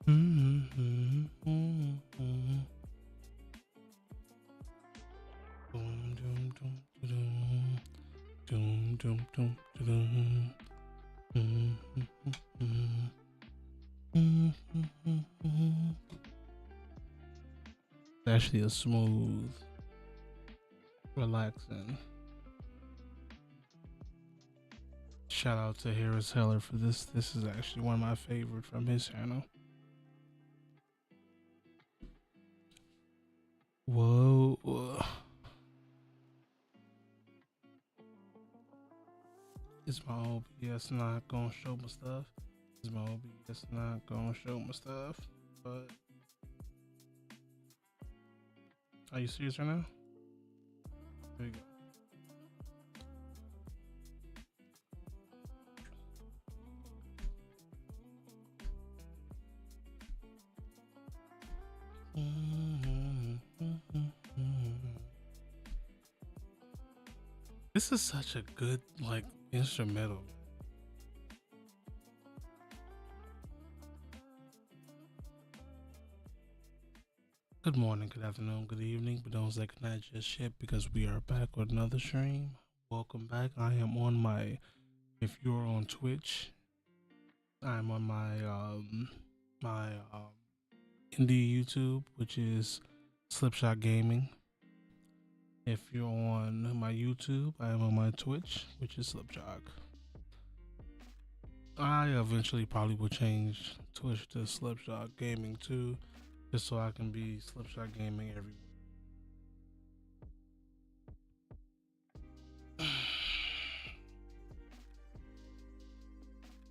Dum, dum, dum, dum, dum, dum, dum, dum. Actually, a smooth, relaxing. Shout out to Harris Heller for this. This is actually one of my favorite from his channel. Whoa. Is my OBS not gonna show my stuff? Is my OBS not gonna show my stuff? But are you serious right now? There you go. This is such a good like instrumental. Good morning, good afternoon, good evening, but don't say good night just yet because we are back with another stream. Welcome back. I am on my, if you're on Twitch, I'm on my indie YouTube, which is Slipshot Gaming. If you're on my YouTube, I am on my Twitch, which is Slipshot. I eventually probably will change Twitch to Slipshot Gaming too, just so I can be Slipshot Gaming everywhere.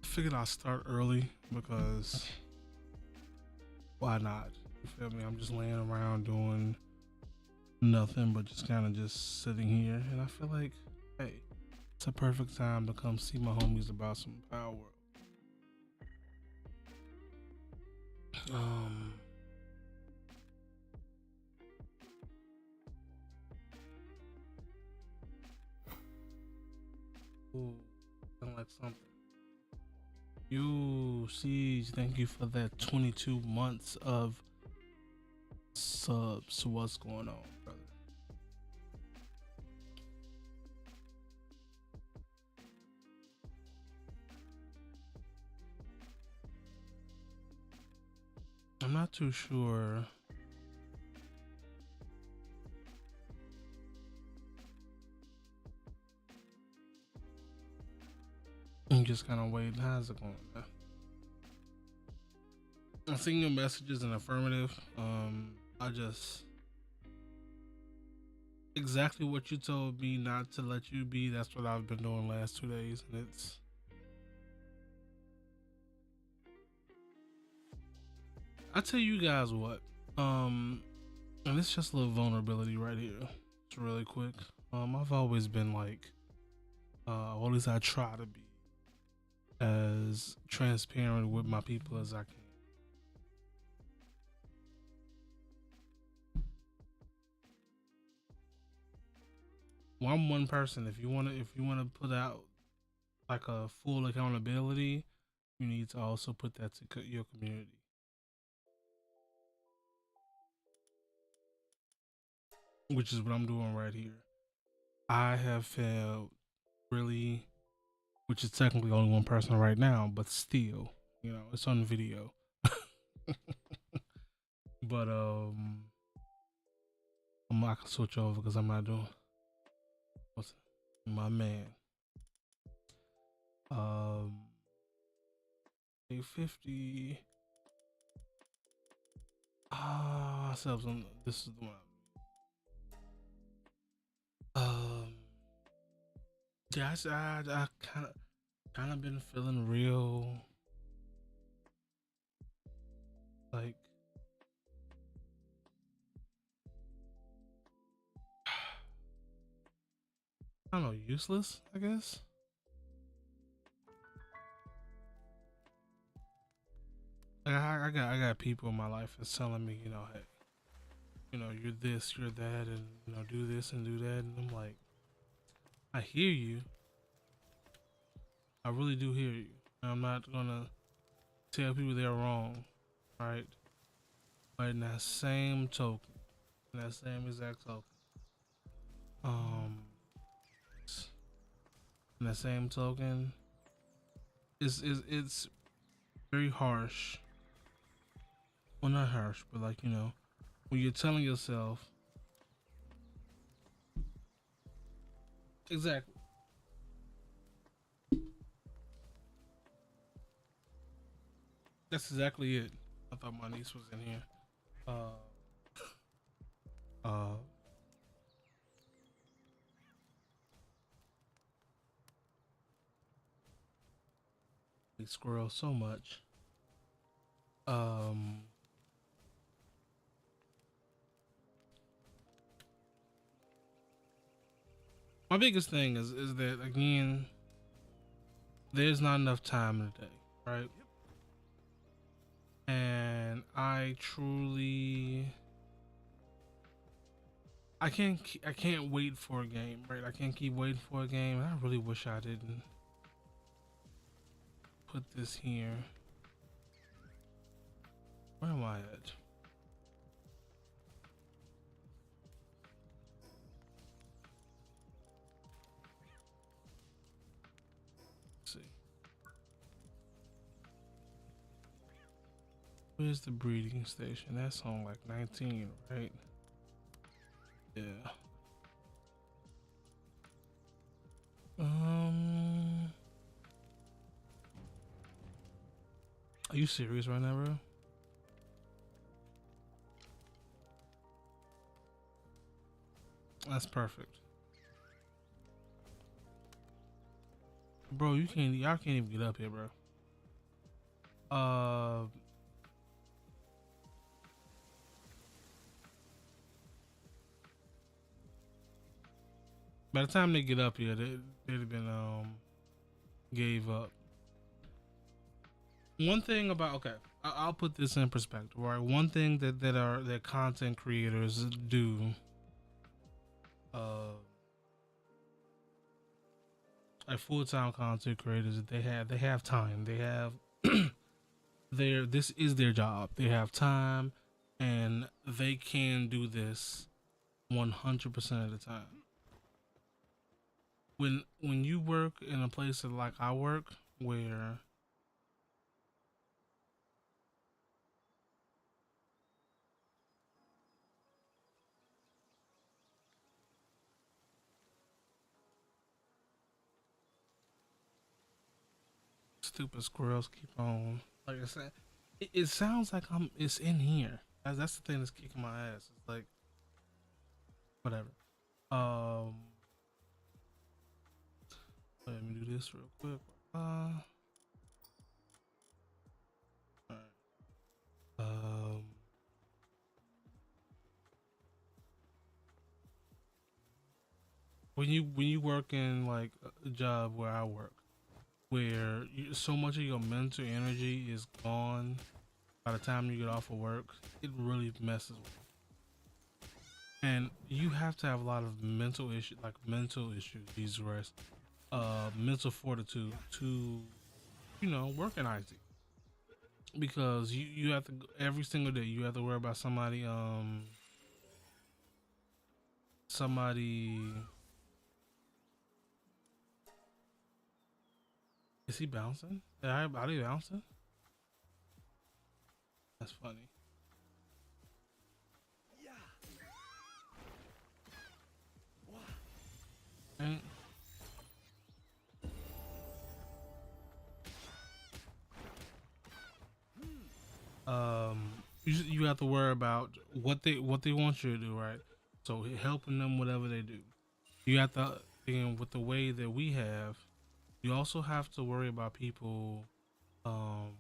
I figured I'll start early because why not? You feel me? I'm just laying around doing nothing but just kind of just sitting here, and I feel like, hey, it's a perfect time to come see my homies about some Palworld. Um, ooh, sound like something. You Siege, thank you for that 22 months of subs. What's going on, brother? I'm not too sure. I'm just kind of waiting. How's it going? I'm seeing your messages in affirmative. I just exactly what you told me not to let you be. That's what I've been doing last 2 days, and it's. I tell you guys what. And it's just a little vulnerability right here. It's really quick. I've always been like, or at least I try to be as transparent with my people as I can. Well, I'm one person. If you wanna put out like a full accountability, you need to also put that to your community, which is what I'm doing right here. I have failed really, which is technically only one person right now, but still, it's on video. But I'm not gonna switch over because I'm not doing what's my man. Um, 850. Ourselves on this is the one. Um, yeah, I kind of been feeling real like I don't know, useless. I guess. Like I got people in my life that's telling me, hey, you're this, you're that, and do this and do that, and I'm like, I hear you. I really do hear you. I'm not gonna tell people they're wrong. right? But in that same token, in that same exact token, um, in that same token, it's very harsh. Well, not harsh, but like when you're telling yourself exactly. That's exactly it. I thought my niece was in here. Uh, uh, we squirrel so much. Um, my biggest thing is that again, there's not enough time in the day, right? And I can't wait for a game, right? I can't keep waiting for a game. And I really wish I didn't put this here. Where am I at? Let's see. Where's the breeding station? That's on like 19, right? Yeah. Are you serious right now, bro? That's perfect. Bro, y'all can't even get up here, bro. Uh, by the time they get up here, they'd have been gave up. One thing about okay, I'll put this in perspective, right? One thing that content creators do, uh, like full-time content creators, they have time. They have this is their job. They have time, and they can do this 100% of the time. When you work in a place that like I work, where stupid squirrels keep on, like I said, it sounds like it's in here. That's the thing that's kicking my ass. It's like whatever. Um, let me do this real quick. Alright. Um, when you work in like a job where I work, where so much of your mental energy is gone by the time you get off of work, it really messes with you. And you have to have a lot of mental issues, Jesus Christ, mental fortitude to, work in IT. Because you have to every single day you have to worry about somebody. Is he bouncing? Are they bouncing? That's funny. And you have to worry about what they want you to do, right? So helping them whatever they do. You have to, and with the way that we have, you also have to worry about people, um,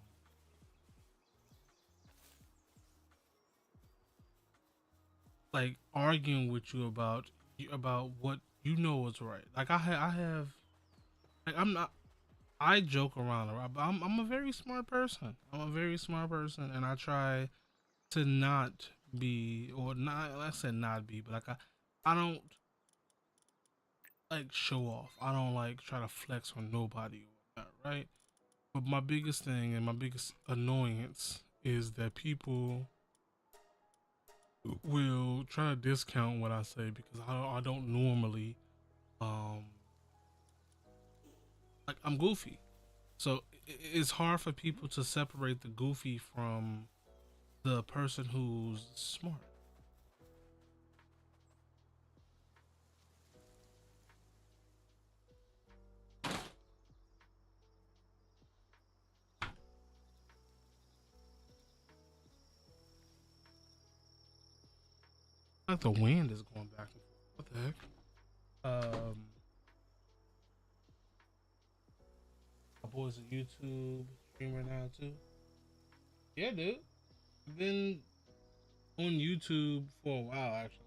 like arguing with you about what you know is right. Like I have, like I'm not. I joke around, but I'm a very smart person. I'm a very smart person, and I try to not be, or not. I said not be, but like I don't like show off. I don't like try to flex on nobody or whatnot, right? But my biggest thing and my biggest annoyance is that people will try to discount what I say because I don't normally um like I'm goofy. So it's hard for people to separate the goofy from the person who's smart. Like the wind is going back and forth. What the heck? My boy's a YouTube streamer now too. Yeah, dude. I've been on YouTube for a while actually.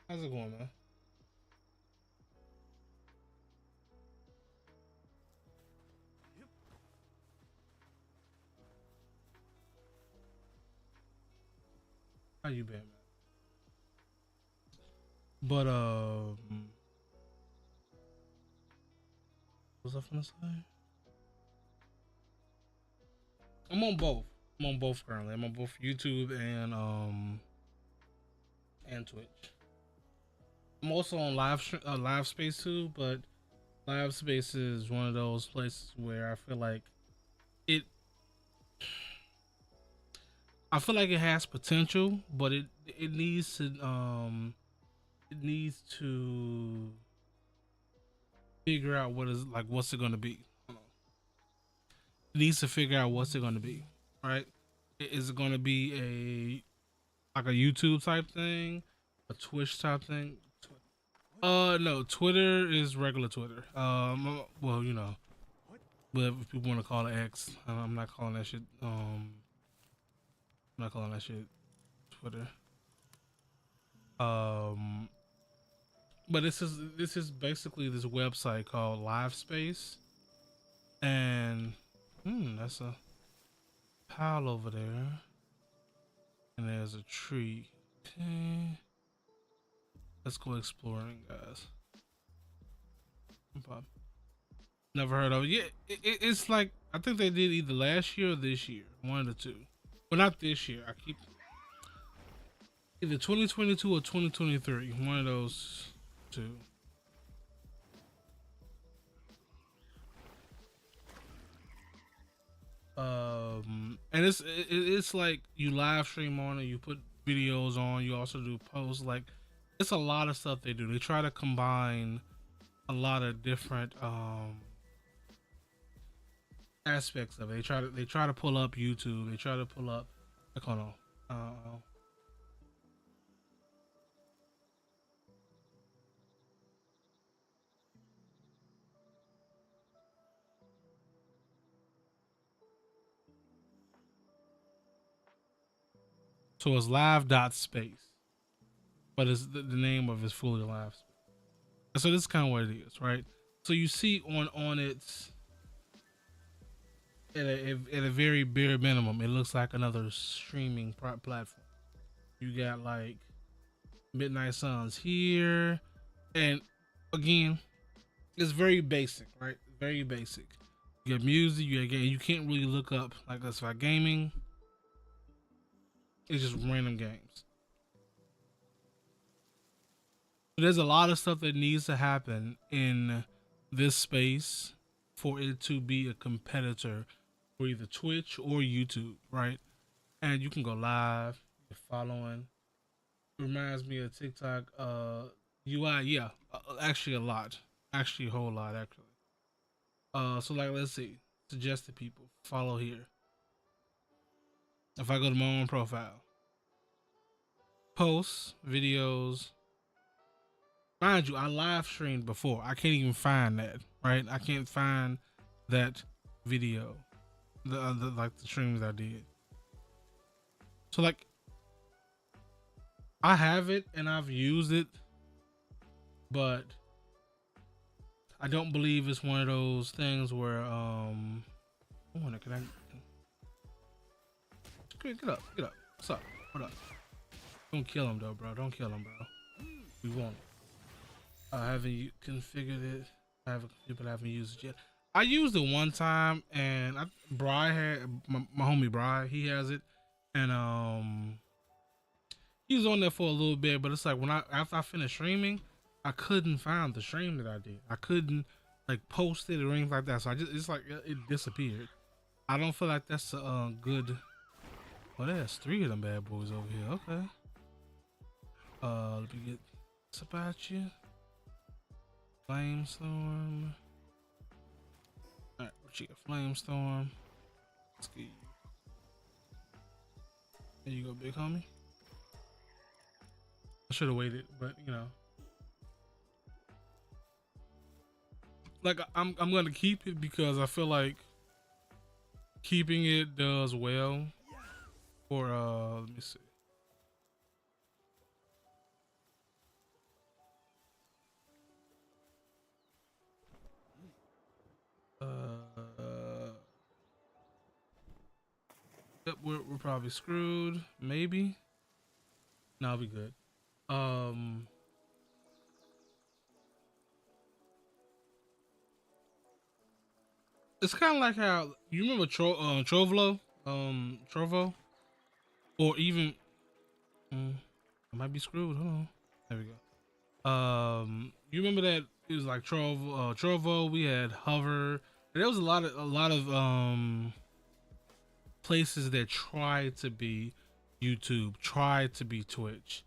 How's it going, man? How you been, man? But what's I finna say? I'm on both. I'm on both currently. I'm on both YouTube and Twitch. I'm also on live space too, but live space is one of those places where it I feel like it has potential, but it needs to figure out what's it gonna be. It needs to figure out what's it gonna be, right? Is it gonna be a YouTube type thing, a Twitch type thing? No, Twitter is regular Twitter. Well, but if people want to call it X, I'm not calling that shit. I'm not calling that shit Twitter. Um, but this is basically this website called Live Space, and that's a pile over there, and there's a tree. Okay, let's go exploring, guys. Never heard of it. Yeah, it's like I think they did either last year or this year, one of the two. Well, not this year. I keep either 2022 or 2023, one of those two. And it's like you live stream on it, you put videos on, you also do posts. Like it's a lot of stuff they do. They try to combine a lot of different aspects of it. They try to pull up YouTube. They try to pull up. I don't know. So it's live dot space, but it's the name of it's fully live. So this is kind of what it is, right? So you see on its at a very bare minimum, it looks like another streaming platform. You got like Midnight Suns here, and again, it's very basic, right? Very basic. You got music, you got game. You can't really look up like that's like gaming. It's just random games. There's a lot of stuff that needs to happen in this space for it to be a competitor for either Twitch or YouTube, right? And you can go live, you're following. It reminds me of TikTok UI, yeah, actually a lot, actually a whole lot, actually. So like, let's see, suggested people follow here. If I go to my own profile, posts, videos, mind you, I live streamed before. I can't even find that, right? I can't find that video, the like the streams I did. So like, I have it and I've used it, but I don't believe it's one of those things where can I get up, get up. What's up? What up? Don't kill him though, bro. Don't kill him, bro. We won't. I haven't configured it. I haven't used it yet. I used it one time, and Bry had my homie Bry. He has it, and he was on there for a little bit. But it's like when after I finished streaming, I couldn't find the stream that I did. I couldn't like post it or anything like that. So it's like it disappeared. I don't feel like that's a good. Well, there's 3 of them bad boys over here. Okay. Let me get this about you. Flamestorm. Alright, what you got? Flamestorm. Let's get you. There you go, big homie. I should have waited, but you know. Like I'm gonna keep it because I feel like keeping it does well. For let me see. Yep, we're probably screwed. Maybe. No, I'll be good. It's kind of like how you remember Trovlo, Trovo, or even I might be screwed. Hold on, there we go. You remember that it was like Trovo. We had Hover. There was a lot of places that tried to be YouTube, tried to be Twitch,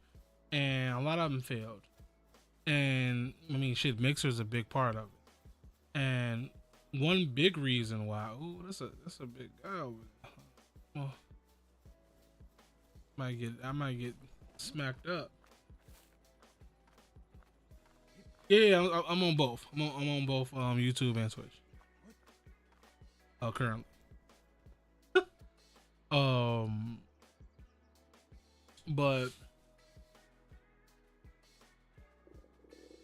and a lot of them failed. And I mean, shit, Mixer's a big part of it. And one big reason why, ooh, that's a big guy over there. Well, I might get smacked up. Yeah, I'm on both. I'm on both YouTube and Twitch. Currently. But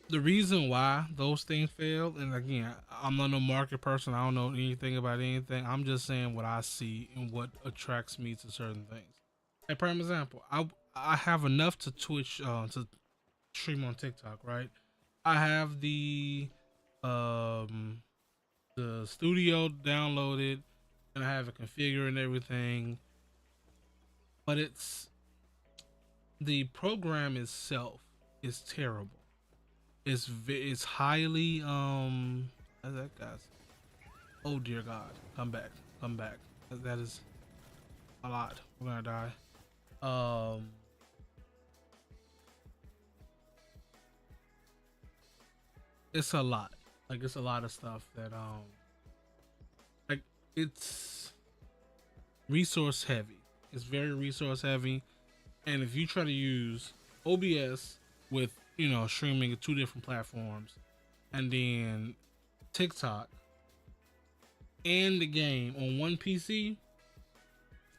the reason why those things failed, and again, I'm not no market person. I don't know anything about anything. I'm just saying what I see and what attracts me to certain things. A prime example, I have enough to Twitch to stream on TikTok, right? I have the studio downloaded and I have it configured and everything, but the program itself is terrible. It's highly that guy's. Oh dear God, come back. That is a lot. We're gonna die. It's a lot. Like it's a lot of stuff that like it's resource heavy. It's very resource heavy, and if you try to use OBS with streaming at 2 different platforms, and then TikTok and the game on one PC,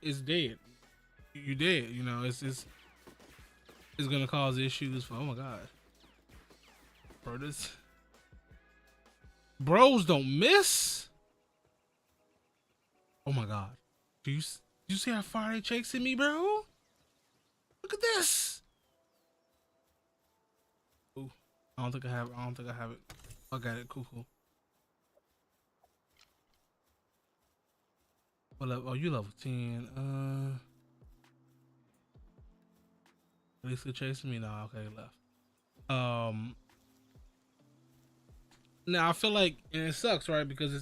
it's dead. You dead. It's gonna cause issues for. Oh my God, bro, this bros don't miss. Oh my God, do you see how far they chasing me, bro? Look at this. Ooh, I don't think I have it. I got it. Cool. What level? Oh, you level 10. At least they're chasing me now. Okay, left. Now I feel like, and it sucks, right? Because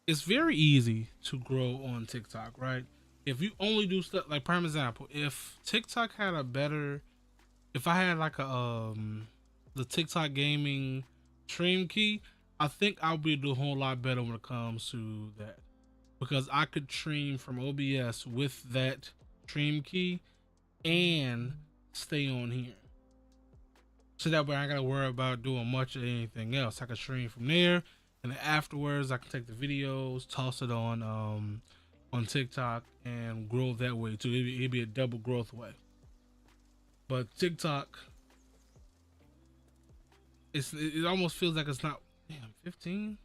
it's very easy to grow on TikTok, right? If you only do stuff like, prime example, if TikTok had if I had like the TikTok gaming stream key, I think I'll be doing a whole lot better when it comes to that, because I could stream from OBS with that stream key and stay on here. So that way I gotta worry about doing much of anything else. I can stream from there, and then afterwards I can take the videos, toss it on TikTok, and grow that way too. It'd be a double growth way. But TikTok, it almost feels like it's not. Damn, 15.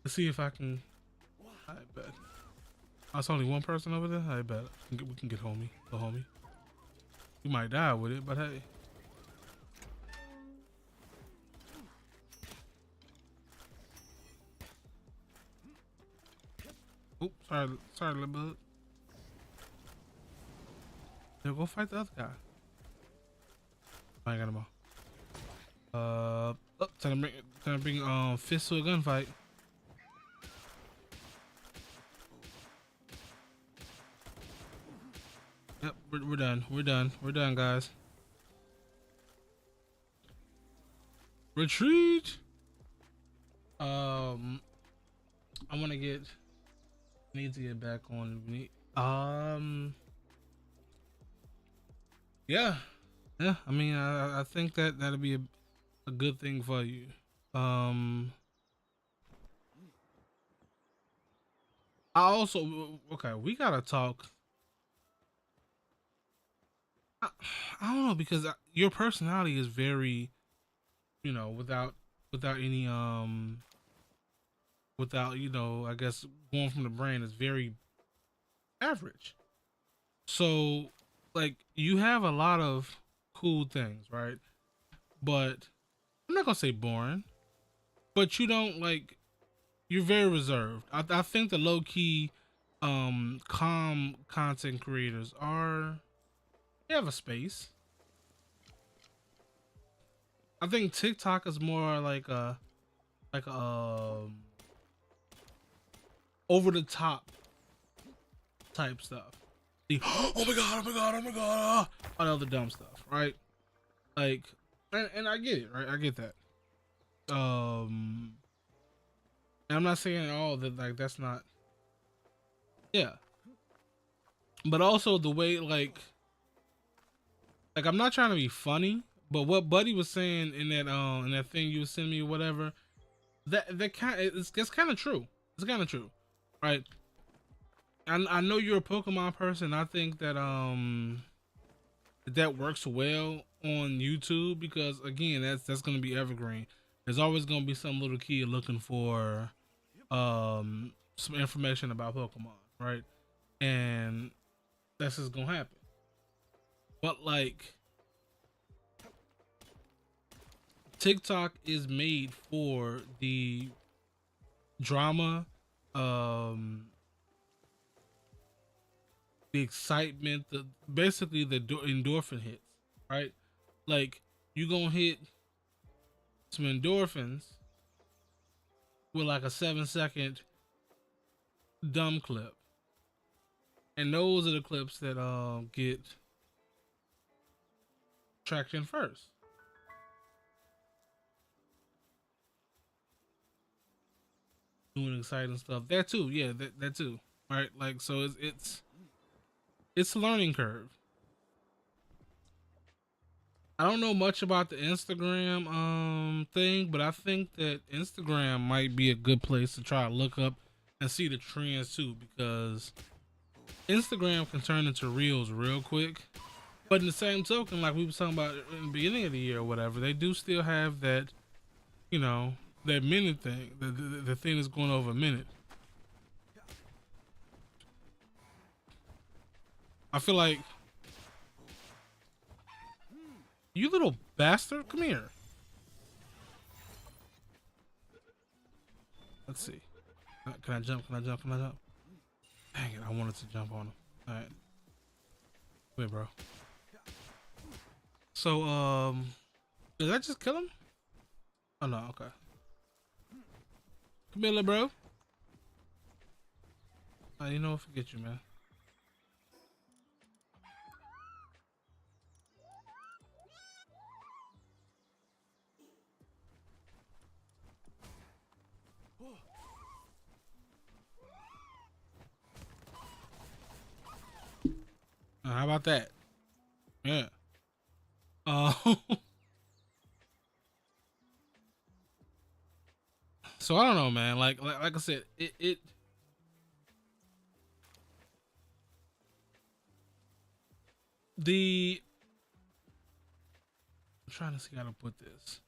Let's see if I can. I bet. That's only one person over there. I bet we can get homie. The homie. You might die with it, but hey. Oops, sorry, little bug. Yeah, go fight the other guy. I ain't got him all. Time to bring fist to a gunfight. Yep, we're done. We're done, guys. Retreat. I want to need to get back on me. Yeah. I mean, I think that'll be a good thing for you. I also okay. We gotta talk. I, I don't know because your personality is very, without any without I guess going from the brain is very average. So like you have a lot of cool things, right? But I'm not gonna say boring, but you don't like you're very reserved. I think the low key calm content creators are they have a space. I think TikTok is more like over the top type stuff. The oh my god, oh my god, oh my god, all the other dumb stuff, right? Like, and I get it, right? I get that. And I'm not saying at all that like that's not, yeah, but also the way like I'm not trying to be funny, but what Buddy was saying in that thing you was sending me or whatever, that kind it's kind of true. It's kind of true, right? I know you're a Pokemon person. I think that that works well on YouTube because again, that's gonna be evergreen. There's always gonna be some little kid looking for some information about Pokemon, right? And that's just gonna happen. But like TikTok is made for the drama, the excitement, the basically the endorphin hits, right? Like you gonna hit some endorphins with like a 7-second dumb clip, and those are the clips that get traction first. Doing exciting stuff, that too, yeah, that too, right? Like so, it's a learning curve. I don't know much about the Instagram thing, but I think that Instagram might be a good place to try to look up and see the trends too, because Instagram can turn into reels real quick. But in the same token, like we were talking about in the beginning of the year or whatever, they do still have that, you know, that minute thing, the thing that's going over a minute. I feel like you little bastard, come here. Let's see. Can I jump? Can I jump? Can I jump? Dang it, I wanted to jump on him. Alright. Wait, bro. So, did I just kill him? Oh no, okay. Come here, little bro. You know, forget you, man. How about that? Yeah. So I don't know, man. Like I said, it the I'm trying to see how to put this.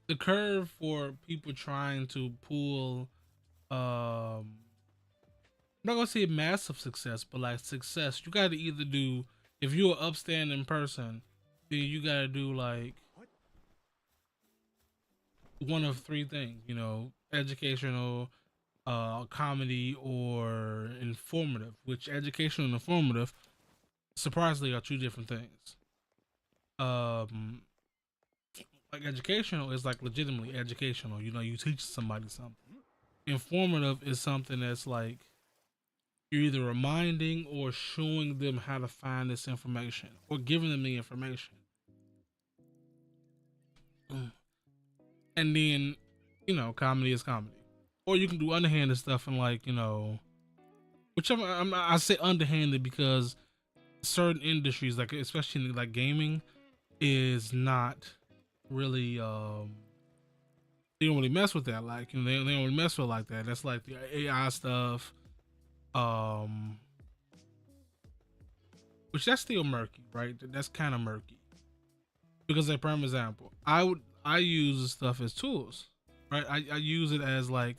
The curve for people trying to pull I'm not gonna say massive success, but like success, you gotta either do if you're an upstanding person, then you gotta do like one of three things, educational, comedy or informative, which educational and informative surprisingly are two different things. Um, like educational is like legitimately educational. You know, you teach somebody something. Informative is something that's like you're either reminding or showing them how to find this information or giving them the information. Mm. And then, you know, comedy is comedy. Or you can do underhanded stuff and like, you know, whichever I say underhanded because certain industries, like especially like gaming, is not really they don't really mess with that. Like, you know, they don't really mess with it like that. That's like the AI stuff. Um which that's still murky, right? That's kind of murky. Because like prime example, I use this stuff as tools. Right? I use it as like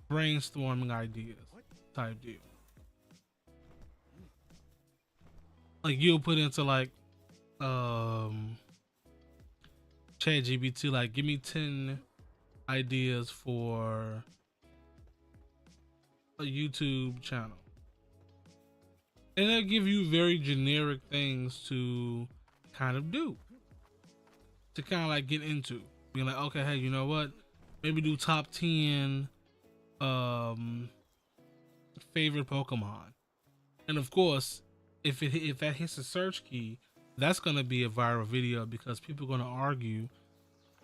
brainstorming ideas type deal. Like you'll put into like um chat GBT, like give me 10 ideas for a YouTube channel. And they'll give you very generic things to kind of do. To kind of like get into. Being like, okay, hey, you know what? Maybe do top 10 um favorite Pokemon. And of course, if that hits a search key, that's gonna be a viral video because people are gonna argue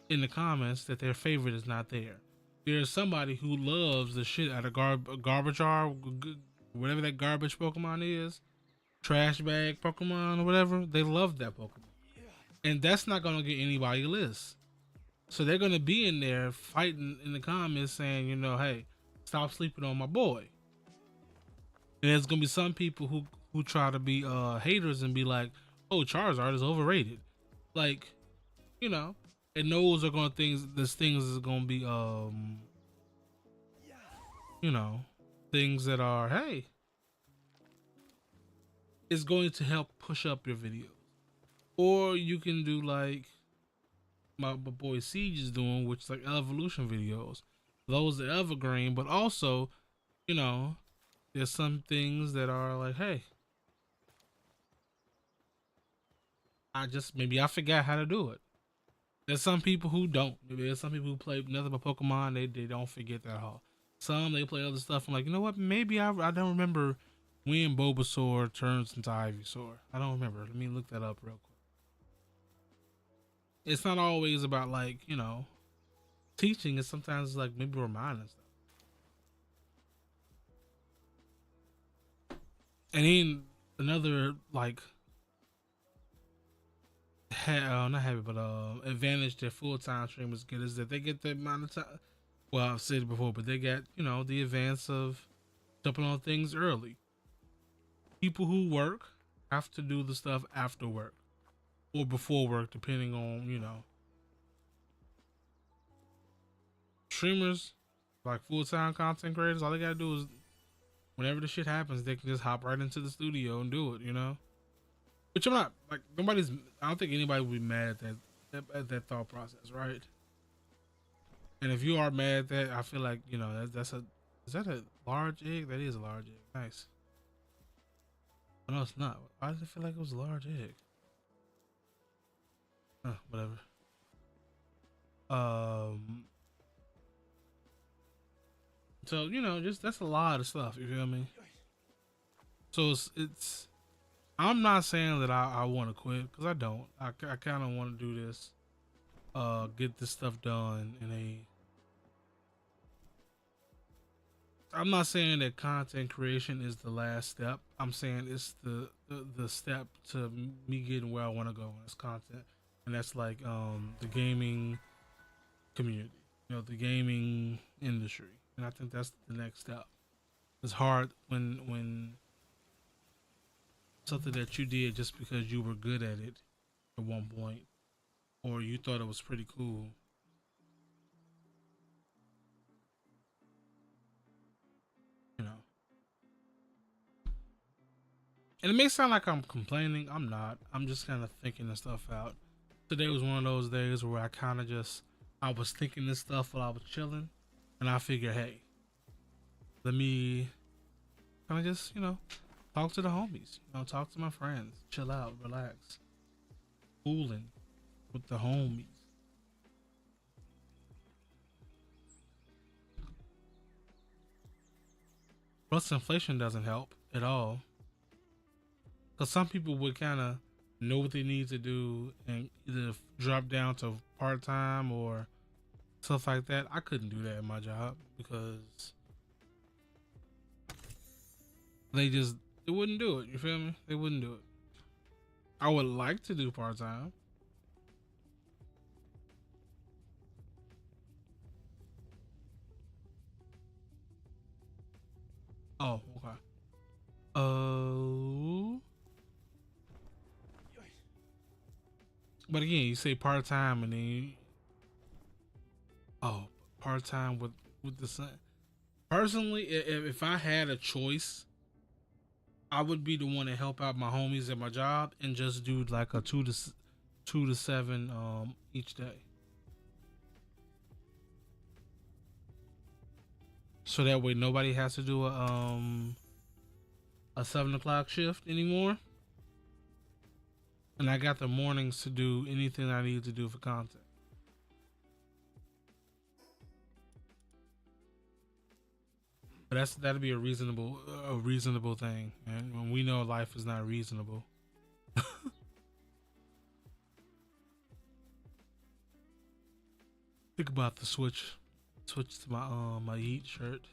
in the comments that their favorite is not there. There's somebody who loves the shit out of garbage jar, whatever that garbage Pokemon is, trash bag Pokemon or whatever. They love that Pokemon, and that's not gonna get anybody a list. So they're gonna be in there fighting in the comments saying, you know, hey, stop sleeping on my boy. And there's gonna be some people who try to be haters and be like, oh, Charizard is overrated. Like, you know, and those are gonna things. This things is gonna be you know, things that are, hey, it's going to help push up your video. Or you can do like my boy Siege is doing, which is like evolution videos. Those are evergreen, but also, you know, there's some things that are like, hey, maybe I forgot how to do it. There's some people who don't. Maybe there's some people who play nothing but Pokemon. They don't forget that all. Some they play other stuff. I'm like, you know what? Maybe I don't remember when Bulbasaur turns into Ivysaur. I don't remember. Let me look that up real quick. It's not always about like, you know, teaching. It's sometimes like maybe reminding stuff. And then another like not habit, but advantage that full time streamers get is that they get the amount of time. Well, I've said it before, but they get, you know, the advance of jumping on things early. People who work have to do the stuff after work or before work, depending on, you know. Streamers, like full time content creators, all they gotta do is whenever the shit happens, they can just hop right into the studio and do it, you know. Which I'm not like nobody's. I don't think anybody would be mad at that thought process, right? And if you are mad at that, I feel like, you know, that's a is that a large egg? That is a large egg. Nice. Oh, no, it's not. Why did it feel like it was a large egg? Whatever. Um. So you know, just that's a lot of stuff. You feel me? So it's I'm not saying that I want to quit because I don't. I kind of want to do this, get this stuff done in a. I'm not saying that content creation is the last step. I'm saying it's the step to me getting where I want to go in this content, and that's like the gaming community, you know, the gaming industry, and I think that's the next step. It's hard when something that you did just because you were good at it at one point or you thought it was pretty cool, you know. And it may sound like I'm complaining. I'm not. I'm just kind of thinking this stuff out. Today was one of those days where I kind of just I was thinking this stuff while I was chilling, and I figured, hey, let me kind of just, talk to the homies, talk to my friends, chill out, relax, cooling with the homies. Plus, inflation doesn't help at all. Because some people would kind of know what they need to do and either drop down to part time or stuff like that. I couldn't do that in my job because they wouldn't do it. You feel me? They wouldn't do it. I would like to do part time. Oh, okay. Oh, but again, you say part time and then part time with the son. Personally, if I had a choice, I would be the one to help out my homies at my job and just do like a 2 to 7 each day. So that way nobody has to do a 7 o'clock shift anymore. And I got the mornings to do anything I need to do for content. But that'd be a reasonable thing, and when we know life is not reasonable. Think about the switch to my Yeet shirt.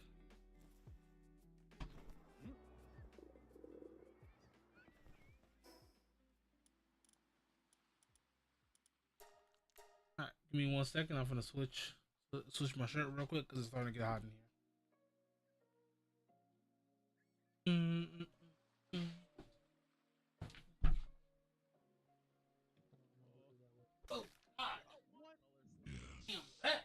All right, give me 1 second. I'm gonna switch my shirt real quick because it's starting to get hot in here. Oh, God. Damn, back.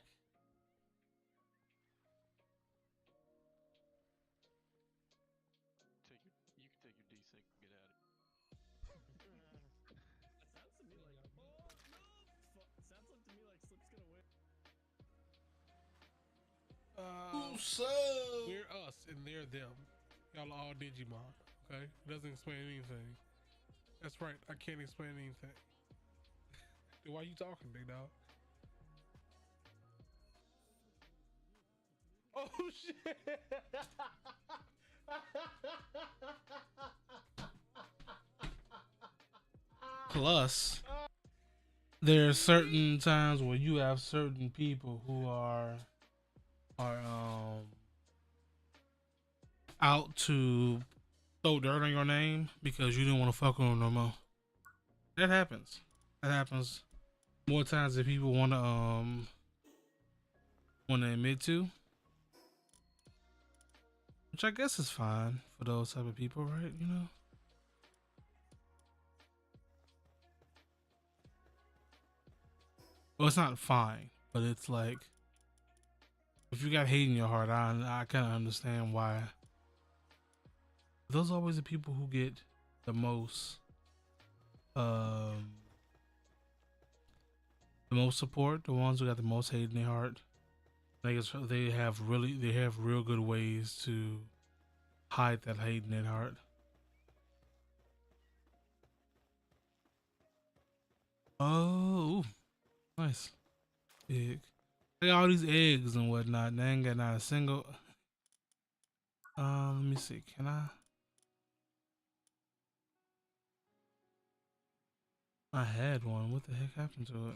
You can take your D6 and get out of it. Sounds to me like, oh no! Sounds like to me like Slip's gonna win. So We're us and they're them. Y'all are all Digimon, okay? It doesn't explain anything. That's right, I can't explain anything. Why you talking, big dog? Oh shit! plus, there are certain times where you have certain people who are out to throw dirt on your name because you didn't want to fuck with them no more. That happens. That happens more times than people want to admit to, which I guess is fine for those type of people, right? Well, it's not fine, but it's like if you got hate in your heart, I kind of understand why. Those are always the people who get the most um the most support, the ones who got the most hate in their heart. They have real good ways to hide that hate in their heart. Oh, nice. Big. They got all these eggs and whatnot. And they ain't got not a single. Let me see. Can I? I had one. What the heck happened to it?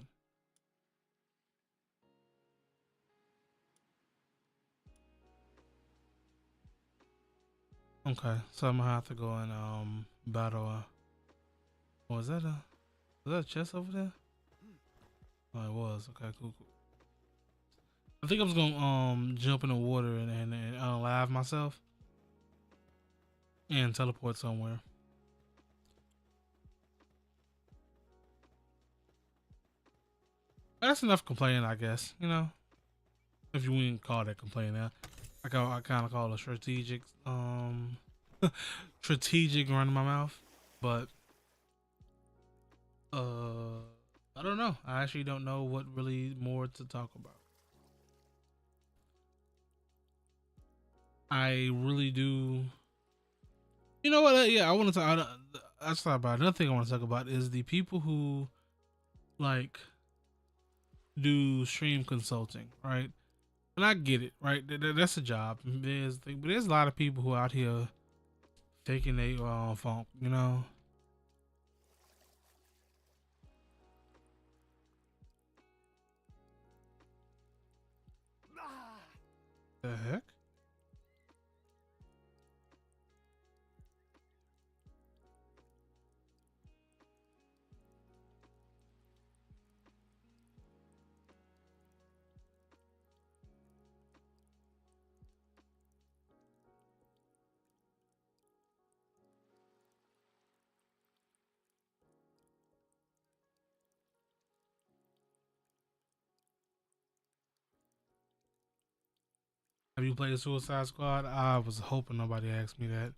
Okay, so I'm gonna have to go and battle. Was that a chest over there? Oh, it was. Okay, cool. I think I was gonna jump in the water and unalive myself and teleport somewhere. That's enough complaining, I guess. If you wouldn't call that complaining, I kind of call it strategic strategic run in my mouth, but I don't know. I actually don't know what really more to talk about. I really do. You know what? Yeah, I want to talk. That's not about another thing I want to talk about is the people who like do stream consulting, right? And I get it, right? That's a job. But there's a lot of people who are out here taking their funk, you know. The heck? Have you played Suicide Squad? I was hoping nobody asked me that.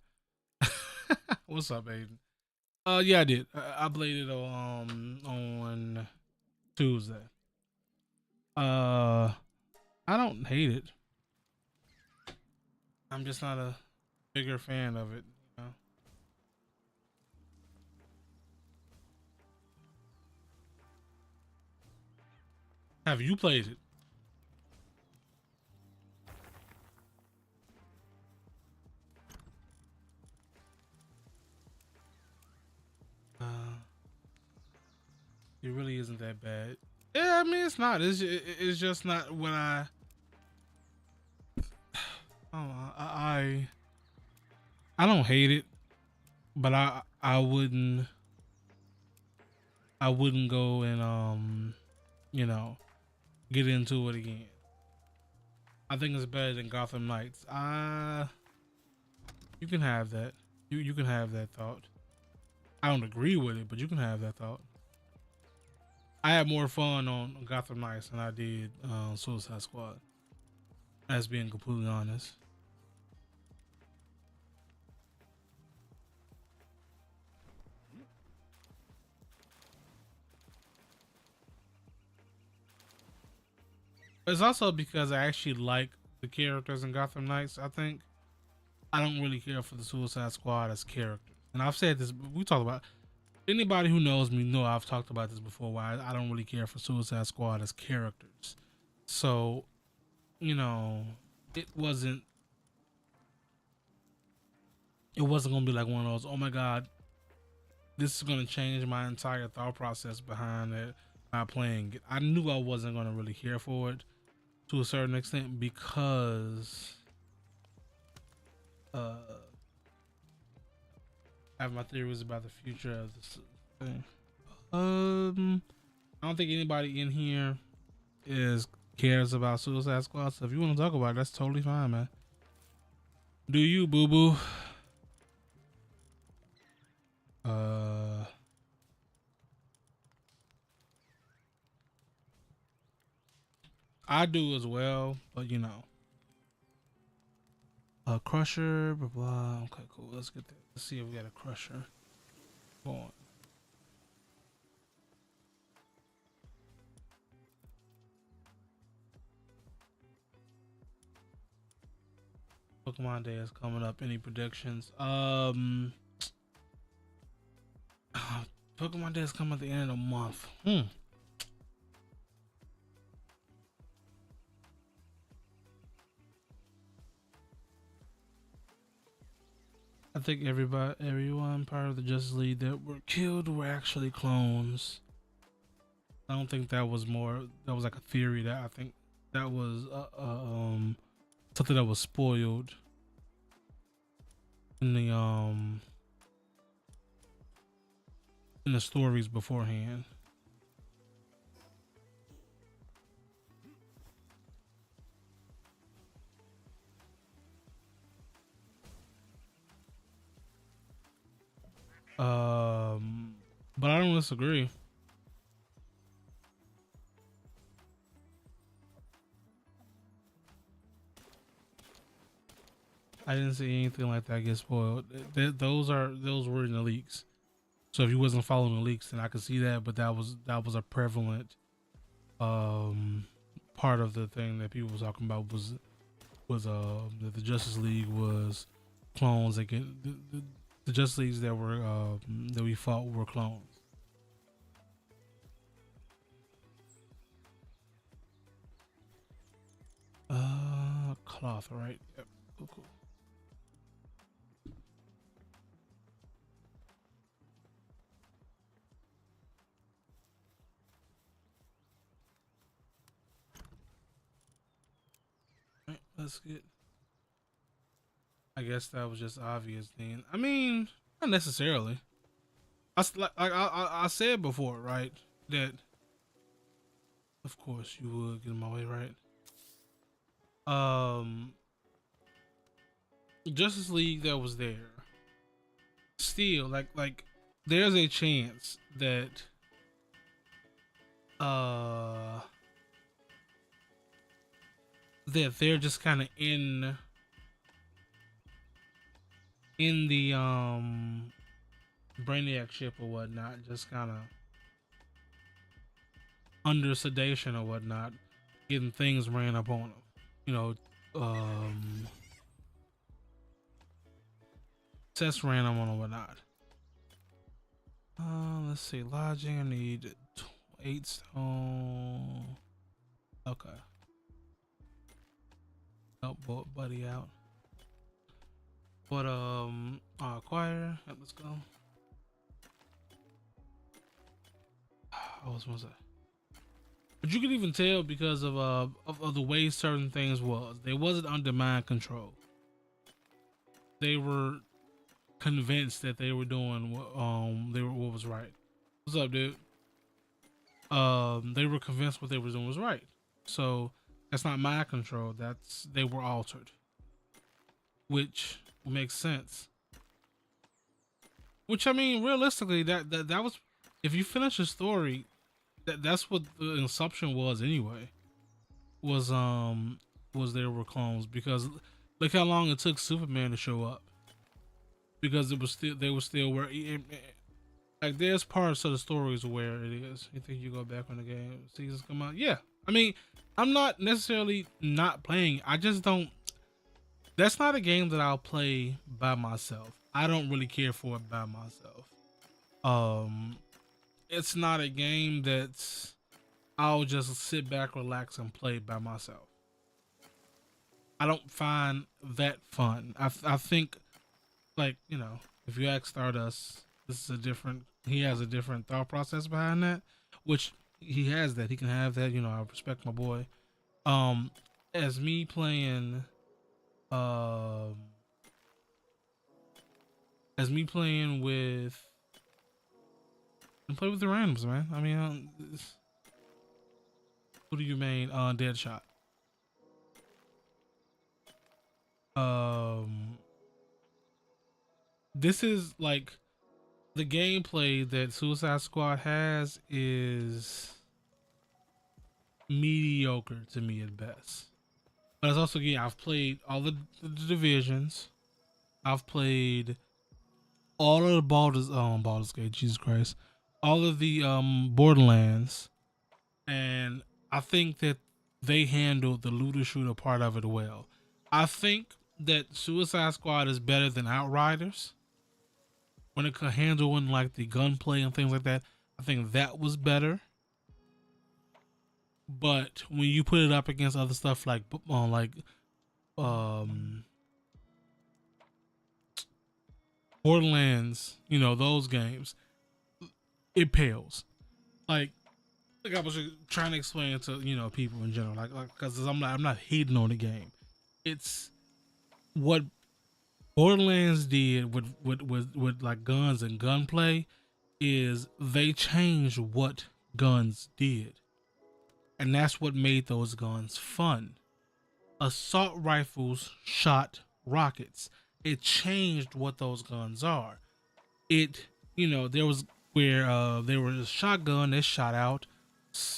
What's up, Aiden? Yeah, I did. I played it on Tuesday. Uh, I don't hate it. I'm just not a bigger fan of it. You know? Have you played it? Uh, it really isn't that bad. Yeah, I mean it's not. It's just not when I don't hate it, but I wouldn't go and you know get into it again. I think it's better than Gotham Knights. You can have that. You can have that thought. I don't agree with it, but you can have that thought. I had more fun on Gotham Knights than I did Suicide Squad. As being completely honest. It's also because I actually like the characters in Gotham Knights. I think I don't really care for the Suicide Squad as characters. And I've said this. We talk about anybody who knows me know I've talked about this before. Why I don't really care for Suicide Squad as characters. So you know, it wasn't it wasn't gonna be like one of those. Oh my god, this is gonna change my entire thought process behind it by playing it. I knew I wasn't gonna really care for it to a certain extent because uh I have my theories about the future of this thing. I don't think anybody in here is cares about Suicide Squad. So if you want to talk about it, that's totally fine, man. Do you, boo boo? Uh, I do as well, but you know, a crusher, blah blah. Okay, cool. Let's get that. Let's see if we got a crusher going. Pokemon Day is coming up. Any predictions? Pokemon Day is coming at the end of the month. I think everyone part of the Justice League that were killed were actually clones. I don't think that was more. That was like a theory. That I think that was something that was spoiled in the stories beforehand. But I don't disagree. I didn't see anything like that get spoiled. Those were in the leaks. So if you wasn't following the leaks, then I could see that. But that was a prevalent part of the thing that people was talking about was was that the Justice League was clones against the Justice Leagues that were that we fought were clones. Cloth, right? Yep. Cool, cool. Right, let's get. I guess that was just obvious then. I mean, not necessarily. I said before, right? That of course you would get in my way, right? Um, Justice League that was there. Still, there's a chance that uh that they're just kind of in the Brainiac ship or whatnot, just kind of under sedation or whatnot, getting things ran up on them. You know, um, tests ran them on or whatnot. Let's see, lodging. I need 8 stone. Okay. Help buddy out. But acquire. Yep, let's go. What was that? But you could even tell because of the way certain things was. They wasn't under mind control. They were convinced that they were doing what was right. What's up, dude? They were convinced what they were doing was right. So that's not mind control. That's they were altered, which makes sense. Which I mean, realistically, that was if you finish the story, that's what the Inception was anyway. Was there were clones because look how long it took Superman to show up because it was still they were still where like there's parts of the stories where it is. You think you go back when the game seasons come out? Yeah, I mean, I'm not necessarily not playing. I just don't. That's not a game that I'll play by myself. I don't really care for it by myself. It's not a game that's I'll just sit back, relax, and play by myself. I don't find that fun. I think, like, you know, if you ask Stardust, this is a different. He has a different thought process behind that, which he has that. He can have that. You know, I respect my boy. As me playing, um, as me playing with, and play with the randoms, man. I mean, who do you main? Deadshot. This is like the gameplay that Suicide Squad has is mediocre to me at best. But it's also again, I've played all the divisions. I've played all of the Baldur's Gate, Jesus Christ, all of the Borderlands, and I think that they handled the looter shooter part of it well. I think that Suicide Squad is better than Outriders when it could handling like the gunplay and things like that. I think that was better. But when you put it up against other stuff like Borderlands, you know, those games, it pales. Like I was trying to explain to, you know, people in general, like because I'm not hating on the game. It's what Borderlands did with like guns and gunplay is they changed what guns did, and that's what made those guns fun. Assault rifles shot rockets. It changed what those guns are. It, you know, there was where there was a shotgun that shot out,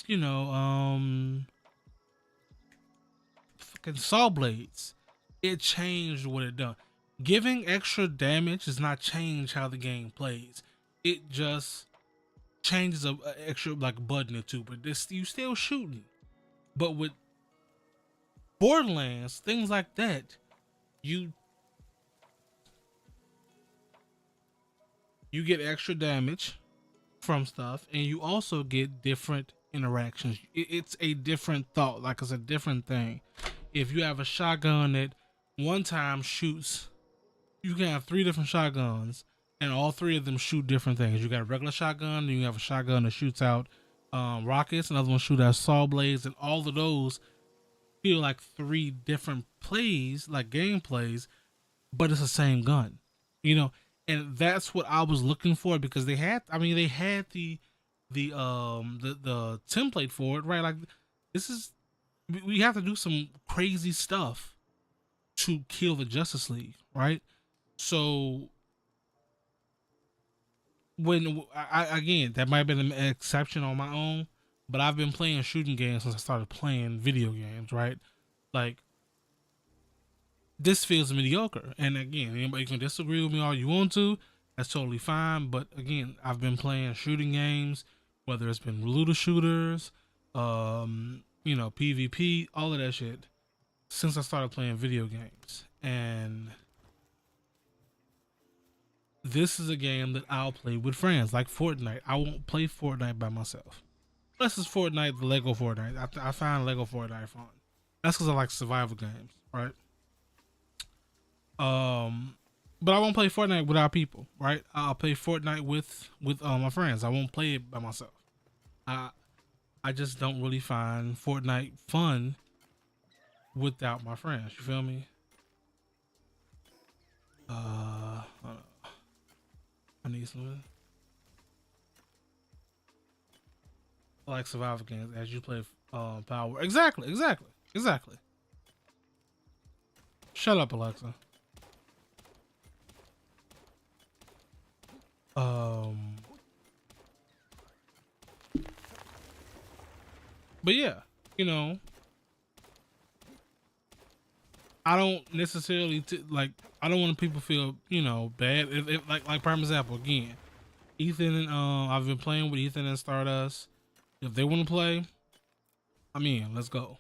you know, fucking saw blades. It changed what it done. Giving extra damage does not change how the game plays. It just changes a extra like button or two, but this you still shooting. But with Borderlands, things like that, you get extra damage from stuff, and you also get different interactions. It's a different thought, like it's a different thing. If you have a shotgun that one time shoots, you can have 3 different shotguns, and all 3 of them shoot different things. You got a regular shotgun, then you have a shotgun that shoots out rockets, another one shoots out saw blades, and all of those feel like 3 different plays, like gameplays, but it's the same gun, you know. And that's what I was looking for, because they had, I mean, they had the template for it, right? Like, this is, we have to do some crazy stuff to kill the Justice League, right? So when I again, that might have been an exception on my own, but I've been playing shooting games since I started playing video games, right? Like, this feels mediocre. And again, anybody can disagree with me all you want to. That's totally fine. But again, I've been playing shooting games, whether it's been looter shooters, PvP, all of that shit, since I started playing video games. And this is a game that I'll play with friends, like Fortnite. I won't play Fortnite by myself. Unless it's Fortnite, the Lego Fortnite. I find Lego Fortnite fun. That's because I like survival games, right? But I won't play Fortnite without people, right? I'll play Fortnite with my friends. I won't play it by myself. I just don't really find Fortnite fun without my friends. You feel me? I need some. I like survival games as you play Power. Exactly. Shut up, Alexa. But yeah, I don't necessarily I don't want people to feel bad. If like prime example again, Ethan and I've been playing with Ethan and Stardust. If they want to play, I'm in. Let's go.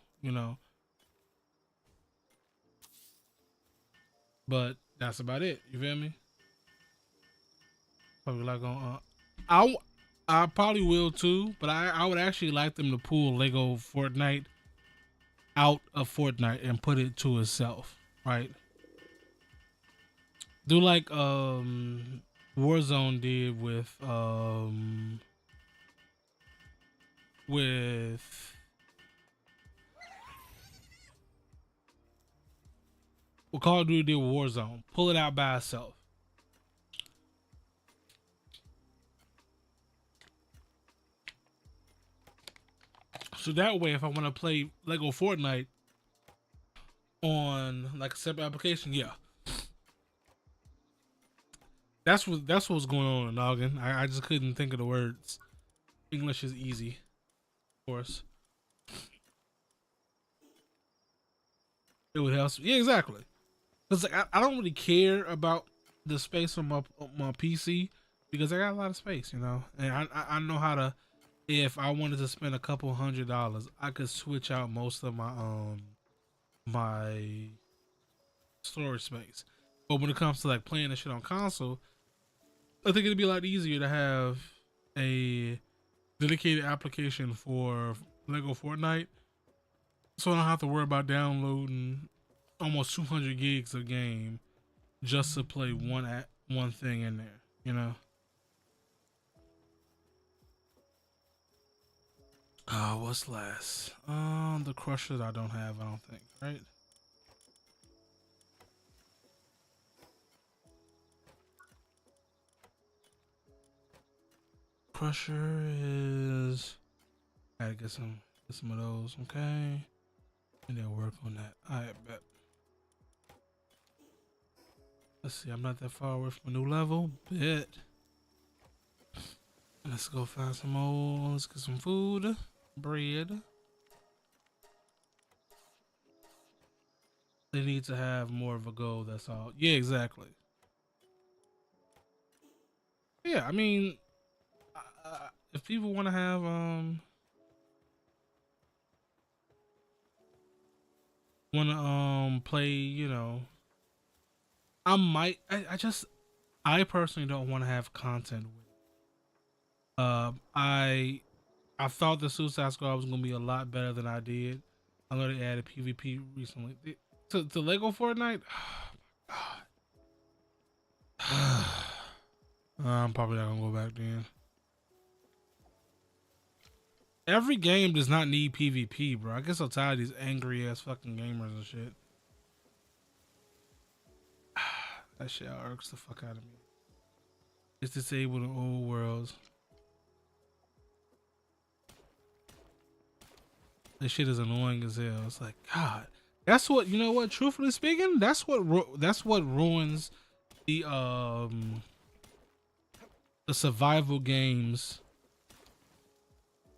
But that's about it. You feel me? Probably like on. I probably will too, but I would actually like them to pull Lego Fortnite out of Fortnite and put it to itself, right? Do like Warzone did with what Call of Duty did with Warzone. Pull it out by itself. So that way, if I want to play Lego Fortnite on like a separate application, yeah, that's what's going on in noggin. I just couldn't think of the words. English is easy, of course. It would help. Yeah, exactly. Cause like I don't really care about the space on my PC because I got a lot of space, and I know how to. If I wanted to spend a couple $100s, I could switch out most of my my storage space. But when it comes to like playing this shit on console, I think it'd be a lot easier to have a dedicated application for Lego Fortnite, so I don't have to worry about downloading almost 200 gigs of game just to play one thing in there. What's last? The Crushers I don't have, I don't think, right? Crusher is. I gotta get some of those, okay? And then work on that. I bet. Let's see, I'm not that far away from a new level. Bet. Let's go find some more. Let's get some food. Bread. They need to have more of a goal, that's all. Yeah, exactly. Yeah, I mean, if people want to have wanna play, you know, I might. I personally don't want to have content with it. I thought the Suicide Squad was gonna be a lot better than I did. I know they added PvP recently to Lego Fortnite. I'm probably not gonna go back then. Every game does not need PvP, bro. I guess I'm tired of these angry ass fucking gamers and shit. That shit irks the fuck out of me. It's disabled in old worlds. This shit is annoying as hell. It's like, God, that's what, you know what? Truthfully speaking, that's what ruins the survival games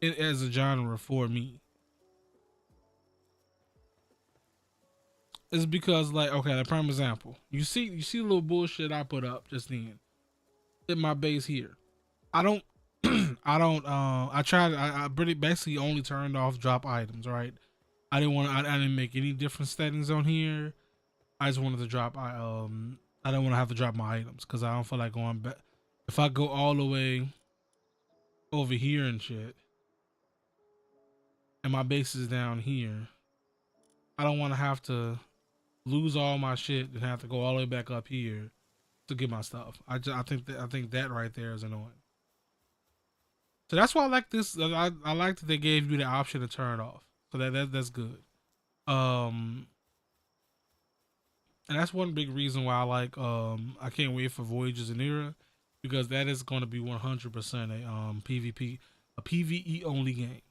as a genre for me. It's because, like, okay, the prime example. You see the little bullshit I put up just then in my base here. I don't I pretty basically only turned off drop items, right? I didn't make any different settings on here. I just wanted to drop I don't want to have to drop my items because I don't feel like going back. If I go all the way over here and shit and my base is down here, I don't want to have to lose all my shit and have to go all the way back up here to get my stuff. I think that right there is annoying. So that's why I like this. I like that they gave you the option to turn it off. So that's good. And that's one big reason why I like I can't wait for Voyages and Era, because that is going to be 100% a PvP, a PvE only game.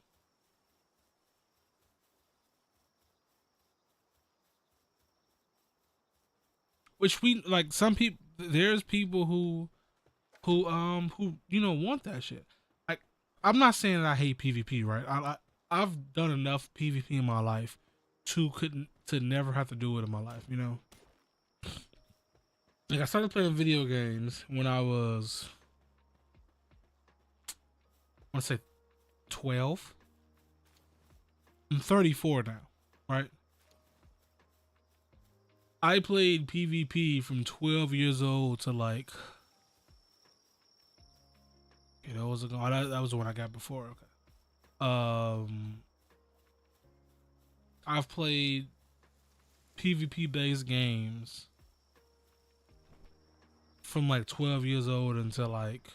Which we like, some people, there's people who you know want that shit. Like, I'm not saying that I hate PvP, right? I've done enough PvP in my life to never have to do it in my life, you know? Like, I started playing video games when I was, I want to say 12. I'm 34 now, right? I played PvP from 12 years old to like, you know, that was the one I got before. Okay. I've played PvP based games from like 12 years old until like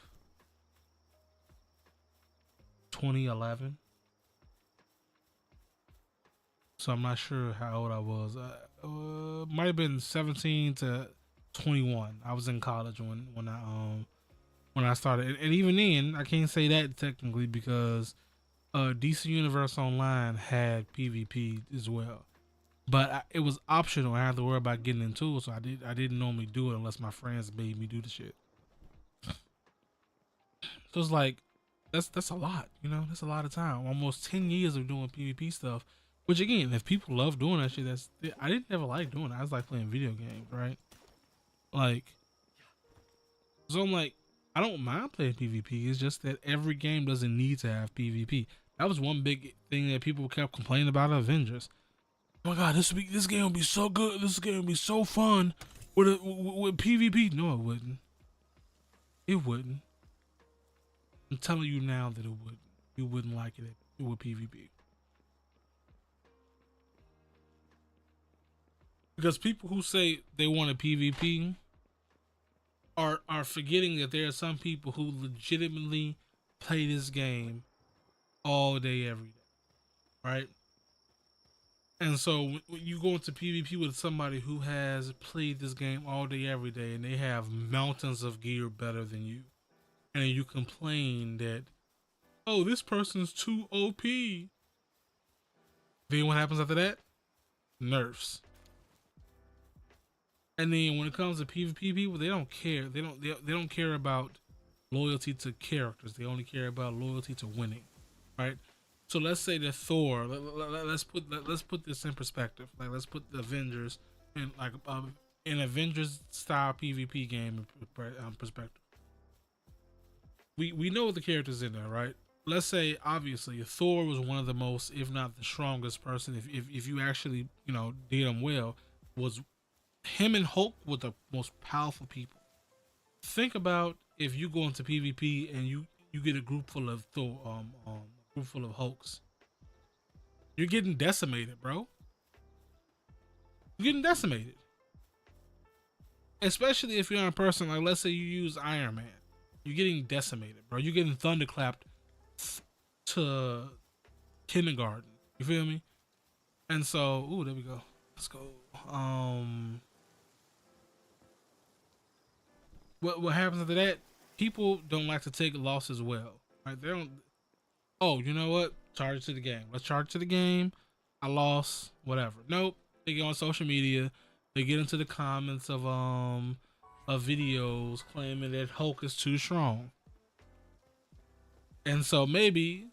2011. So I'm not sure how old I was. Might have been 17 to 21. I was in college when I started, and even then, I can't say that technically because DC Universe Online had PvP as well, but it was optional. I had to worry about getting into it, so I didn't normally do it unless my friends made me do the shit. So it's like that's a lot, you know. That's a lot of time. Almost 10 years of doing PvP stuff. Which again, if people love doing that shit, I didn't ever like doing it. I was like playing video games, right? Like, so I'm like, I don't mind playing PvP. It's just that every game doesn't need to have PvP. That was one big thing that people kept complaining about Avengers. Oh my god, this game will be so good. This game will be so fun with PvP. No, it wouldn't. It wouldn't. I'm telling you now that it wouldn't. You wouldn't like it with PvP. Because people who say they want a PvP are forgetting that there are some people who legitimately play this game all day, every day, right? And so when you go into PvP with somebody who has played this game all day, every day, and they have mountains of gear better than you, and you complain that, oh, this person's too OP. Then what happens after that? Nerfs. And then when it comes to PvP people, they don't care. They don't care about loyalty to characters. They only care about loyalty to winning, right? So let's say that Thor. Let's put this in perspective. Like, let's put the Avengers in like an Avengers style PvP game in perspective. We know the characters in there, right? let's say obviously Thor was one of the most, if not the strongest person. If you actually did him well, was him and Hulk were the most powerful people. Think about if you go into PvP and you get a group full of Thor, group full of Hulks. You're getting decimated, bro. You're getting decimated. Especially if you're a person like, let's say you use Iron Man. You're getting decimated, bro. You're getting thunderclapped to kindergarten. You feel me? And so, ooh, there we go. Let's go. What happens after that? People don't like to take losses well. Right? They don't. Oh, you know what? Charge it to the game. Let's charge it to the game. I lost. Whatever. Nope. They get on social media. They get into the comments of videos claiming that Hulk is too strong. And so maybe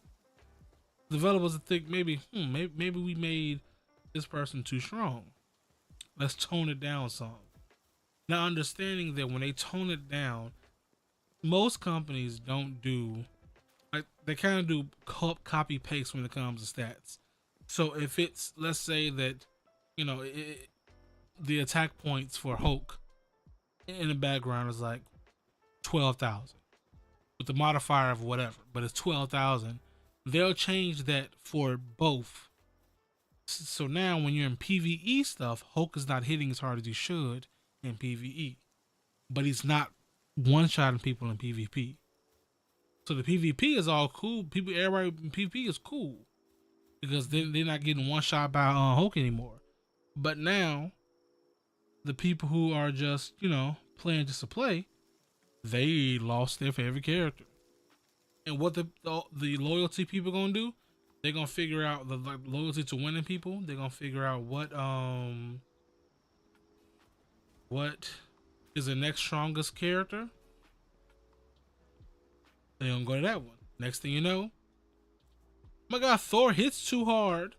developers think maybe we made this person too strong. Let's tone it down some. Now, understanding that when they tone it down, most companies don't do, like, they kind of do copy paste when it comes to stats. So if it's, let's say that the attack points for Hulk in the background is like 12,000 with the modifier of whatever, but it's 12,000. They'll change that for both. So now when you're in PvE stuff, Hulk is not hitting as hard as he should in PvE, but he's not one-shotting people in PvP. So the PvP is all cool. Everybody in PvP is cool because they're not getting one shot by Hulk anymore. But now the people who are just playing just to play, they lost their favorite character. And what the loyalty people gonna do? They're gonna figure out the loyalty to winning people. They're gonna figure out what is the next strongest character. They're gonna go to that one. Next thing you know, oh my God, Thor hits too hard.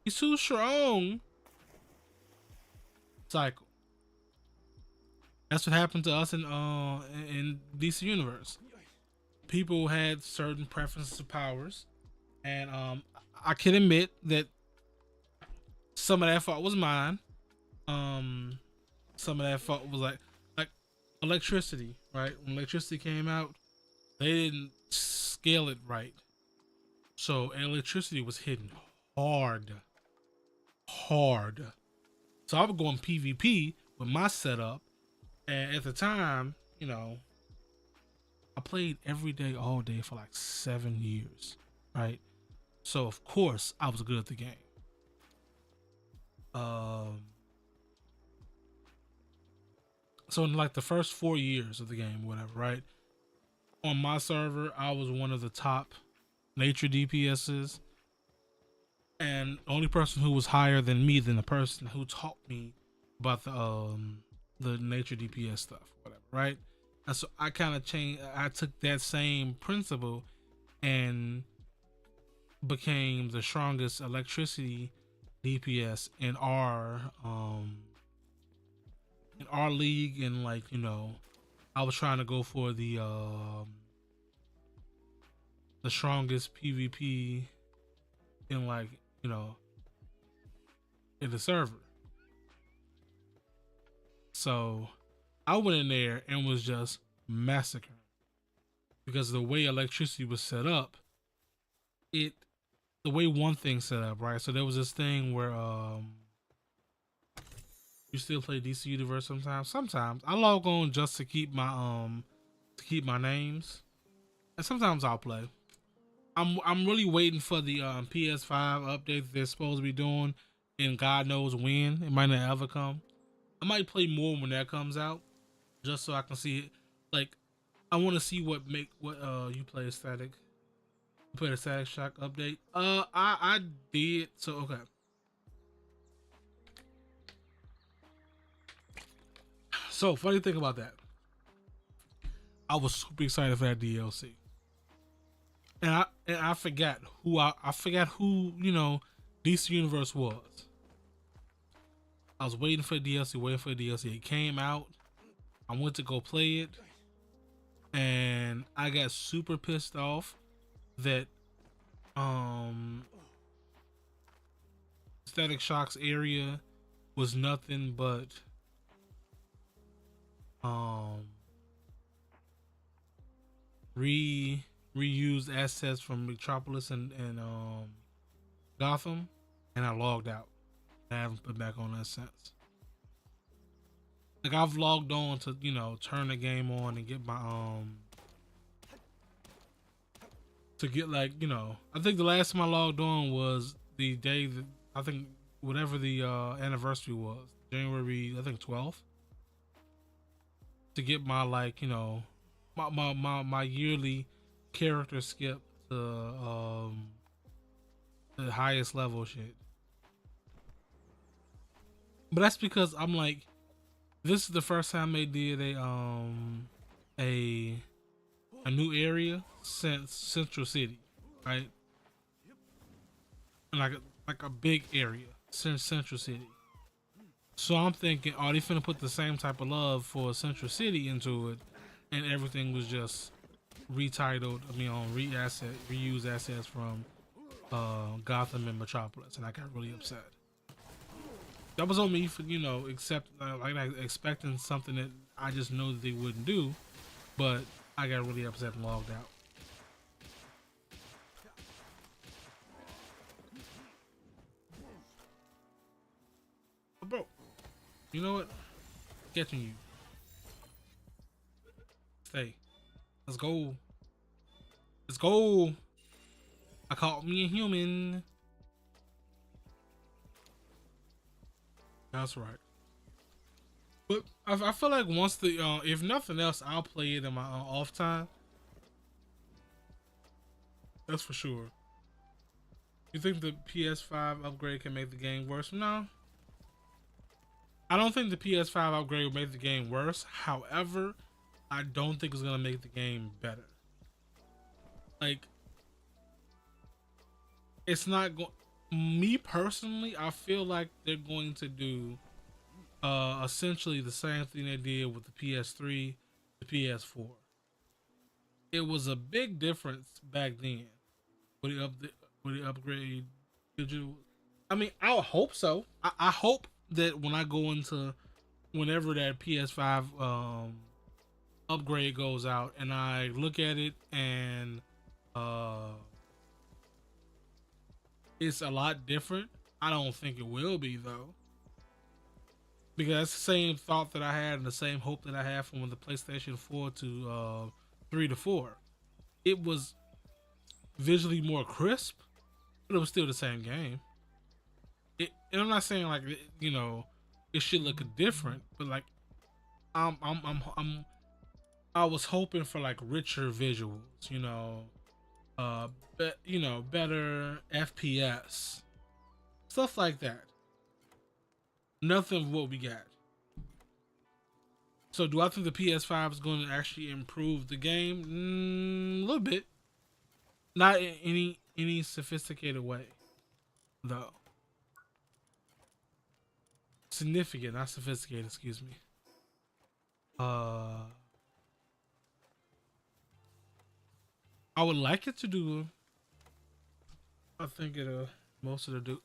He's too strong. Cycle. That's what happened to us in DC Universe. People had certain preferences of powers, and I can admit that some of that fault was mine. Some of that fault was like electricity, right? When electricity came out, they didn't scale it right, so electricity was hitting hard. So I would go in PvP with my setup, and at the time, I played every day, all day for like 7 years, right? So of course I was good at the game. So in like the first 4 years of the game, whatever, right? On my server, I was one of the top nature DPSs, and the only person who was higher than me than the person who taught me about the nature DPS stuff, whatever, right? And so I kind of changed. I took that same principle and became the strongest electricity DPS in our league, and I was trying to go for the strongest PvP in in the server. So I went in there and was just massacring because the way electricity was set up, the way one thing set up, right? So there was this thing where you still play DC Universe sometimes. Sometimes I log on just to keep my names, and sometimes I'll play. I'm really waiting for the PS5 update that they're supposed to be doing, and God knows when. It might not ever come. I might play more when that comes out, just so I can see it. Like, I want to see what you play static. You played a Static Shock update. I did. So okay. So funny thing about that, I was super excited for that DLC, and I forgot who DC Universe was. I was waiting for the DLC. It came out. I went to go play it, and I got super pissed off that Static Shock's area was nothing but um reused assets from Metropolis and Gotham, and I logged out. I haven't put back on that since. Like I've logged on to turn the game on and get my to get like I think the last time I logged on was the day that I think whatever the anniversary was, January I think 12th, to get my like my yearly character skip to the highest level shit. But that's because I'm like, this is the first time they did a a new area since Central City, right? Like a big area since Central City. So I'm thinking, oh, they finna put the same type of love for Central City into it, and everything was just retitled. I mean, on reuse assets from Gotham and Metropolis, and I got really upset. That was on me for expecting something that I just know that they wouldn't do, but I got really upset and logged out. But bro, you know what? Catching you. Stay. Let's go. Let's go. I caught me a human. That's right. But I feel like once the if nothing else, I'll play it in my off time. That's for sure. You think the PS5 upgrade can make the game worse? No. I don't think the PS5 upgrade will make the game worse. However, I don't think it's gonna make the game better. Like, it's not going. Me personally, I feel like they're going to do essentially the same thing they did with the PS3, the PS4. It was a big difference back then with the upgrade digital. I mean, I would hope so. I hope that when I go into whenever that PS5 upgrade goes out and I look at it and it's a lot different. I don't think it will be though, because that's the same thought that I had and the same hope that I had from the PlayStation 4 to 3 to 4. It was visually more crisp, but it was still the same game. And I'm not saying like it should look different, but like I'm I was hoping for like richer visuals, better FPS, stuff like that. Nothing of what we got. So do I think the PS5 is going to actually improve the game? A little bit, not in any sophisticated way, though. Significant, not sophisticated. Excuse me. I would like it to do. I think it most of the do.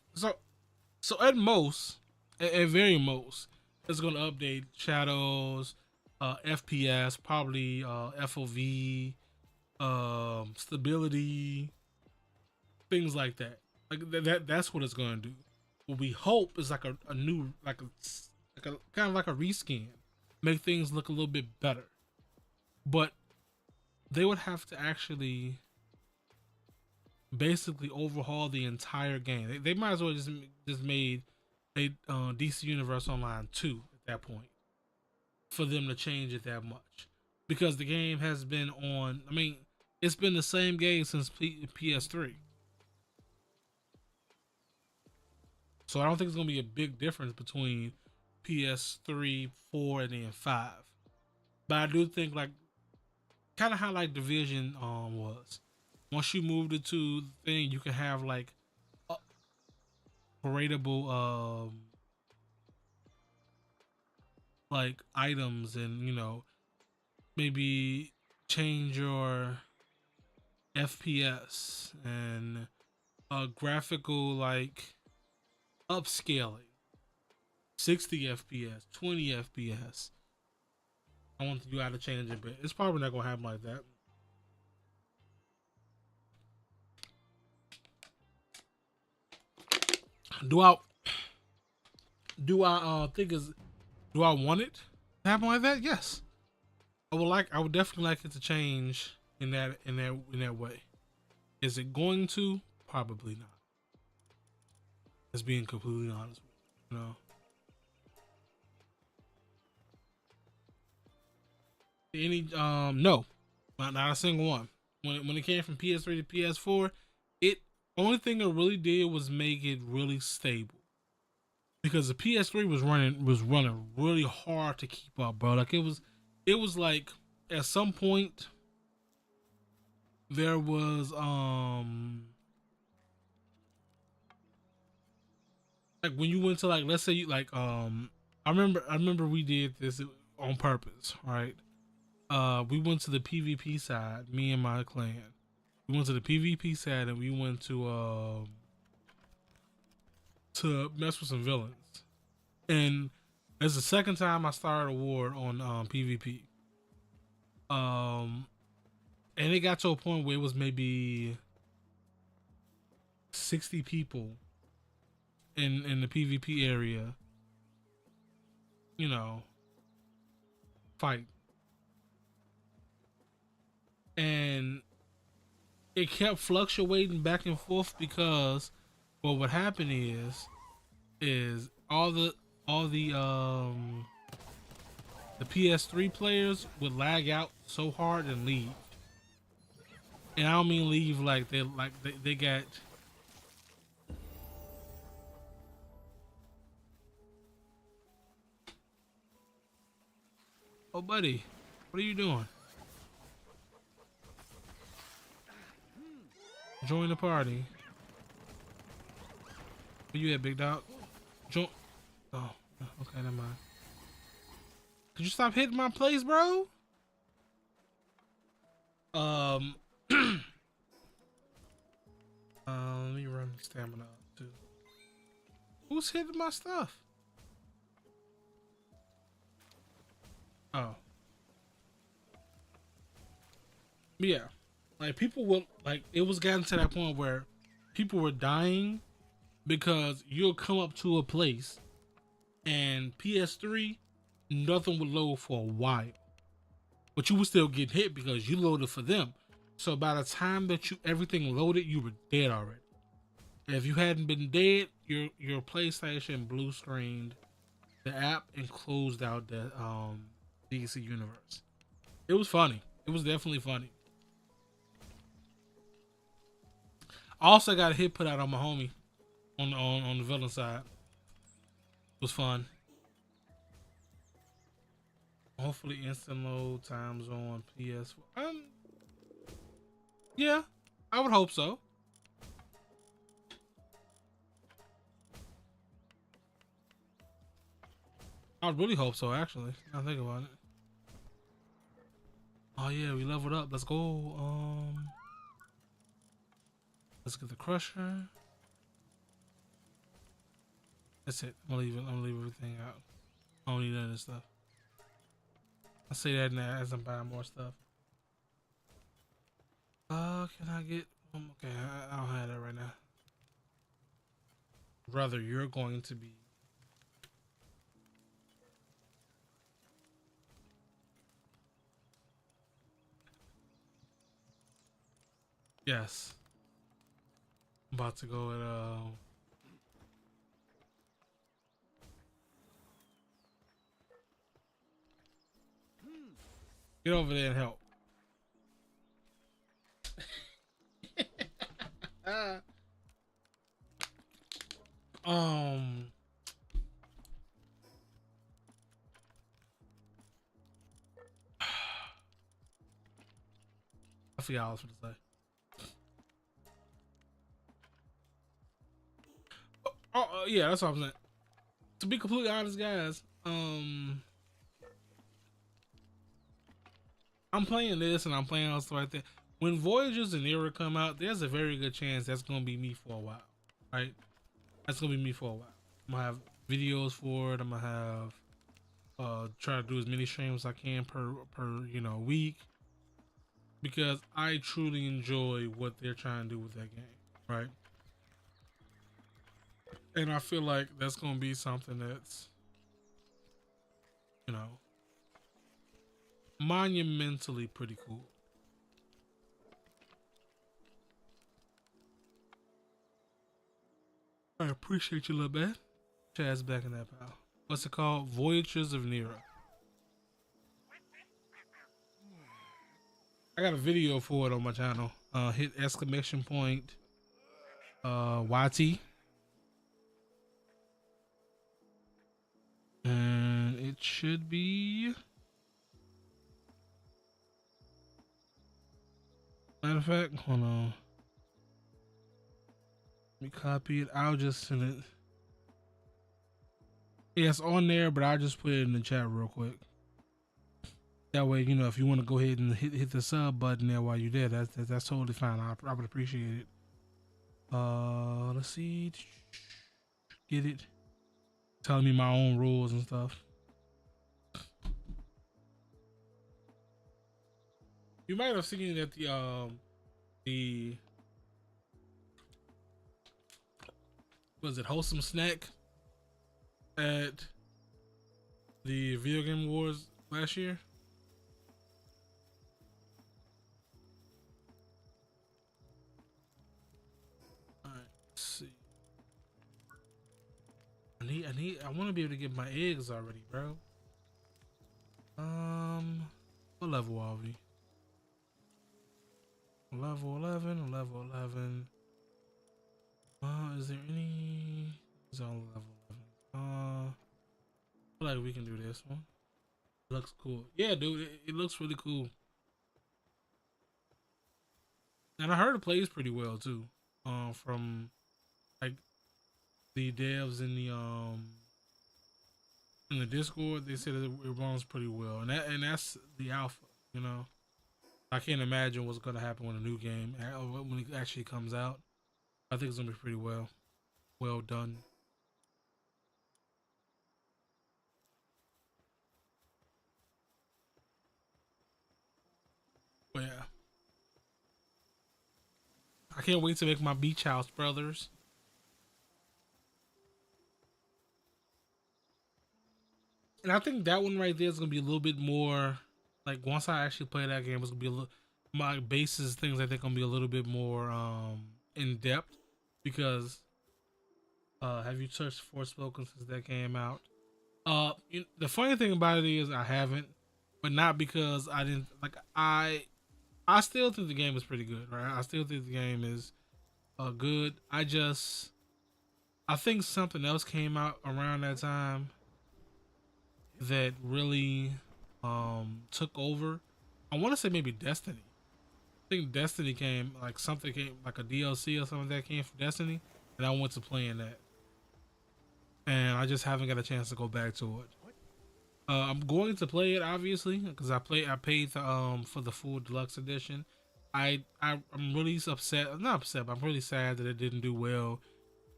So at most, at very most, it's gonna update shadows, FPS, probably FOV, stability, things like that. Like that's what it's gonna do. What we hope is like a new like a kind of like a reskin, make things look a little bit better. But they would have to actually basically overhaul the entire game. They might as well just made a DC Universe Online 2 at that point for them to change it that much, because the game has been on. I mean, it's been the same game since PS3, so I don't think it's gonna be a big difference between PS3, 4, and then 5. But I do think like kind of how like Division was. Once you moved it to the thing, you can have like upgradable like items, and maybe change your FPS and graphical like upscaling, 60 FPS, 20 FPS. I want you to change it, but it's probably not gonna happen like that. Do I think is do I want it to happen like that? Yes. I would definitely like it to change in that way. Is it going to? Probably not. Just being completely honest with you, Any no. Not a single one. When it came from PS3 to PS4, it only thing it really did was make it really stable. Because the PS3 was running really hard to keep up, bro. Like it was like at some point there was like when you went to like let's say you like I remember we did this on purpose, right? We went to the PvP side, me and my clan. We went to the PvP side and we went to mess with some villains. And it's the second time I started a war on PvP. And it got to a point where it was maybe 60 people in the PvP area, fight. And it kept fluctuating back and forth because what happened is all the PS3 players would lag out so hard and leave. And I don't mean leave like they got Oh buddy, what are you doing? Join the party. Where you at, big dog? Join. Oh, okay, never mind. Could you stop hitting my place, bro? Let me run stamina up too. Who's hitting my stuff? Oh. Yeah. Like people will like it was getting to that point where people were dying because you'll come up to a place and PS3 nothing would load for a while. But you would still get hit because you loaded for them. So by the time that everything loaded, you were dead already. And if you hadn't been dead, your PlayStation blue screened the app and closed out the DC universe. It was funny. It was definitely funny. I also got a hit put out on my homie on the villain side. It was fun. Hopefully instant load times on PS4. Yeah, I would hope so. I would really hope so, actually. I think about it. Oh yeah, we leveled up. Let's go. Let's get the crusher. That's it. I'm gonna leave everything out. I don't need none of this stuff. I say that now as I'm buying more stuff. Can I get? Okay, I don't have that right now. Brother, you're going to be. Yes. I'm about to go at get over there and help. I forgot what I was going to say. Yeah, that's what I'm saying. To be completely honest, guys, I'm playing this and I'm playing all stuff like that. when Voyagers and Era come out, there's a very good chance that's gonna be me for a while, right? That's gonna be me for a while. I'm gonna have videos for it. I'm gonna have try to do as many streams as I can per week, because I truly enjoy what they're trying to do with that game, right? And I feel like that's gonna be something that's, you know, monumentally pretty cool. I appreciate you, little bit. Chad's back in that pal. What's it called? Voyagers of Nera. I got a video for it on my channel. Hit exclamation point YT. And it should be, matter of fact, hold on. Let me copy it. I'll just send it. Yeah, it's on there, but I'll just put it in the chat real quick. That way, you know, if you want to go ahead and hit the sub button there while you're there, that's totally fine. I would appreciate it. Let's see. Get it. Telling me my own rules and stuff. You might have seen that the was it Wholesome Snack at the Video Game Awards last year? Alright, let's see. I want to be able to get my eggs already, bro. What level are we? Level 11, level 11. Is there any? It's on level 11. I feel like we can do this one. It looks cool. Yeah, dude, it looks really cool. And I heard it plays pretty well too. From like the devs in the Discord, they said it runs pretty well, and that's the alpha. You know, I can't imagine what's gonna happen when a new game when it actually comes out. I think it's gonna be pretty well done. But yeah, I can't wait to make my beach house, brothers. And I think that one right there is gonna be a little bit more like, once I actually play that game, it's gonna be a little, my bases things I think gonna be a little bit more in depth, because have you touched Forspoken since that came out? The funny thing about it is I haven't, but not because I didn't like. I still think the game is pretty good, right? I still think the game is good. I think something else came out around that time that really took over. I want to say maybe Destiny. I think Destiny came, like something came, like a DLC or something that came from Destiny, and I went to playing that, and I just haven't got a chance to go back to it. I'm going to play it obviously because I paid the, for the full deluxe edition. I'm really upset. I'm not upset, but I'm really sad that it didn't do well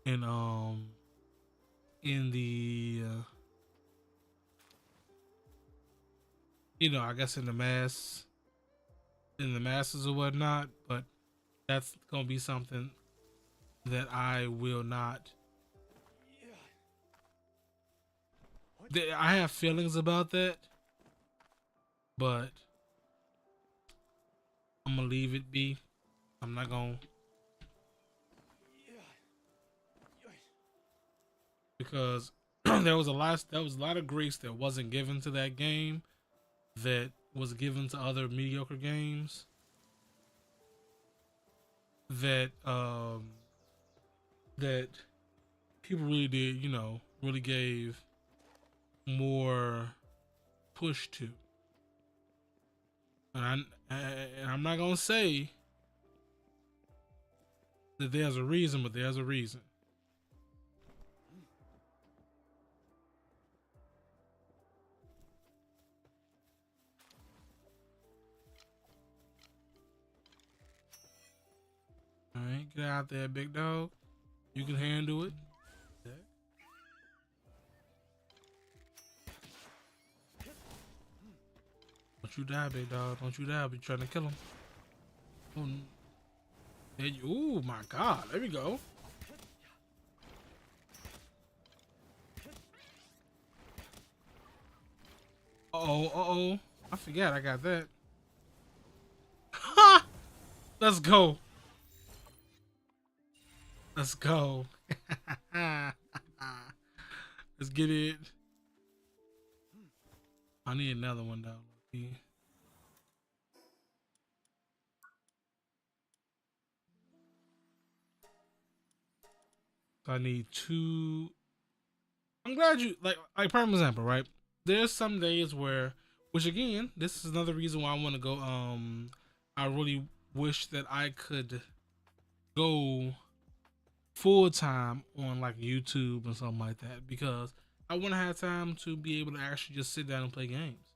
in the you know, I guess in the masses or whatnot. But that's gonna be something that I will not. I have feelings about that, but I'm gonna leave it be. I'm not gonna, because there was a lot of grace that wasn't given to that game that was given to other mediocre games that that people really did, you know, really gave more push to. And I'm not gonna say that there's a reason, but there's a reason. man. Get out there, big dog. You can handle it. Don't you die, big dog. Don't you die. Be trying to kill him. Oh, there you, ooh, my God. There we go. Uh-oh, uh-oh. I forgot I got that. Ha! Let's go. Let's go. Let's get it. I need another one though. So I need two. I'm glad you like prime example, right? There's some days where, which again, this is another reason why I want to go. I really wish that I could go full time on like YouTube and something like that, because I want to have time to be able to actually just sit down and play games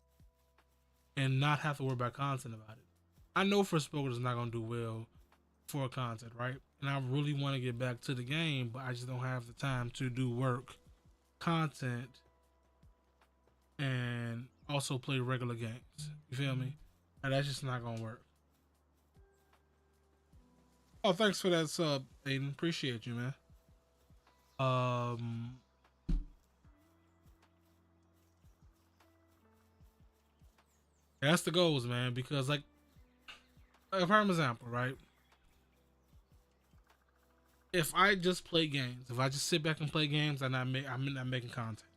and not have to worry about content about it. I know Forspoken is not gonna do well for content, right? And I really want to get back to the game, but I just don't have the time to do work, content, and also play regular games. You feel me? And that's just not gonna work. Oh, thanks for that sub, Aiden. Appreciate you, man. That's the goals, man. Because like a prime example, right? If I just play games, if I just sit back and play games, I'm not making content.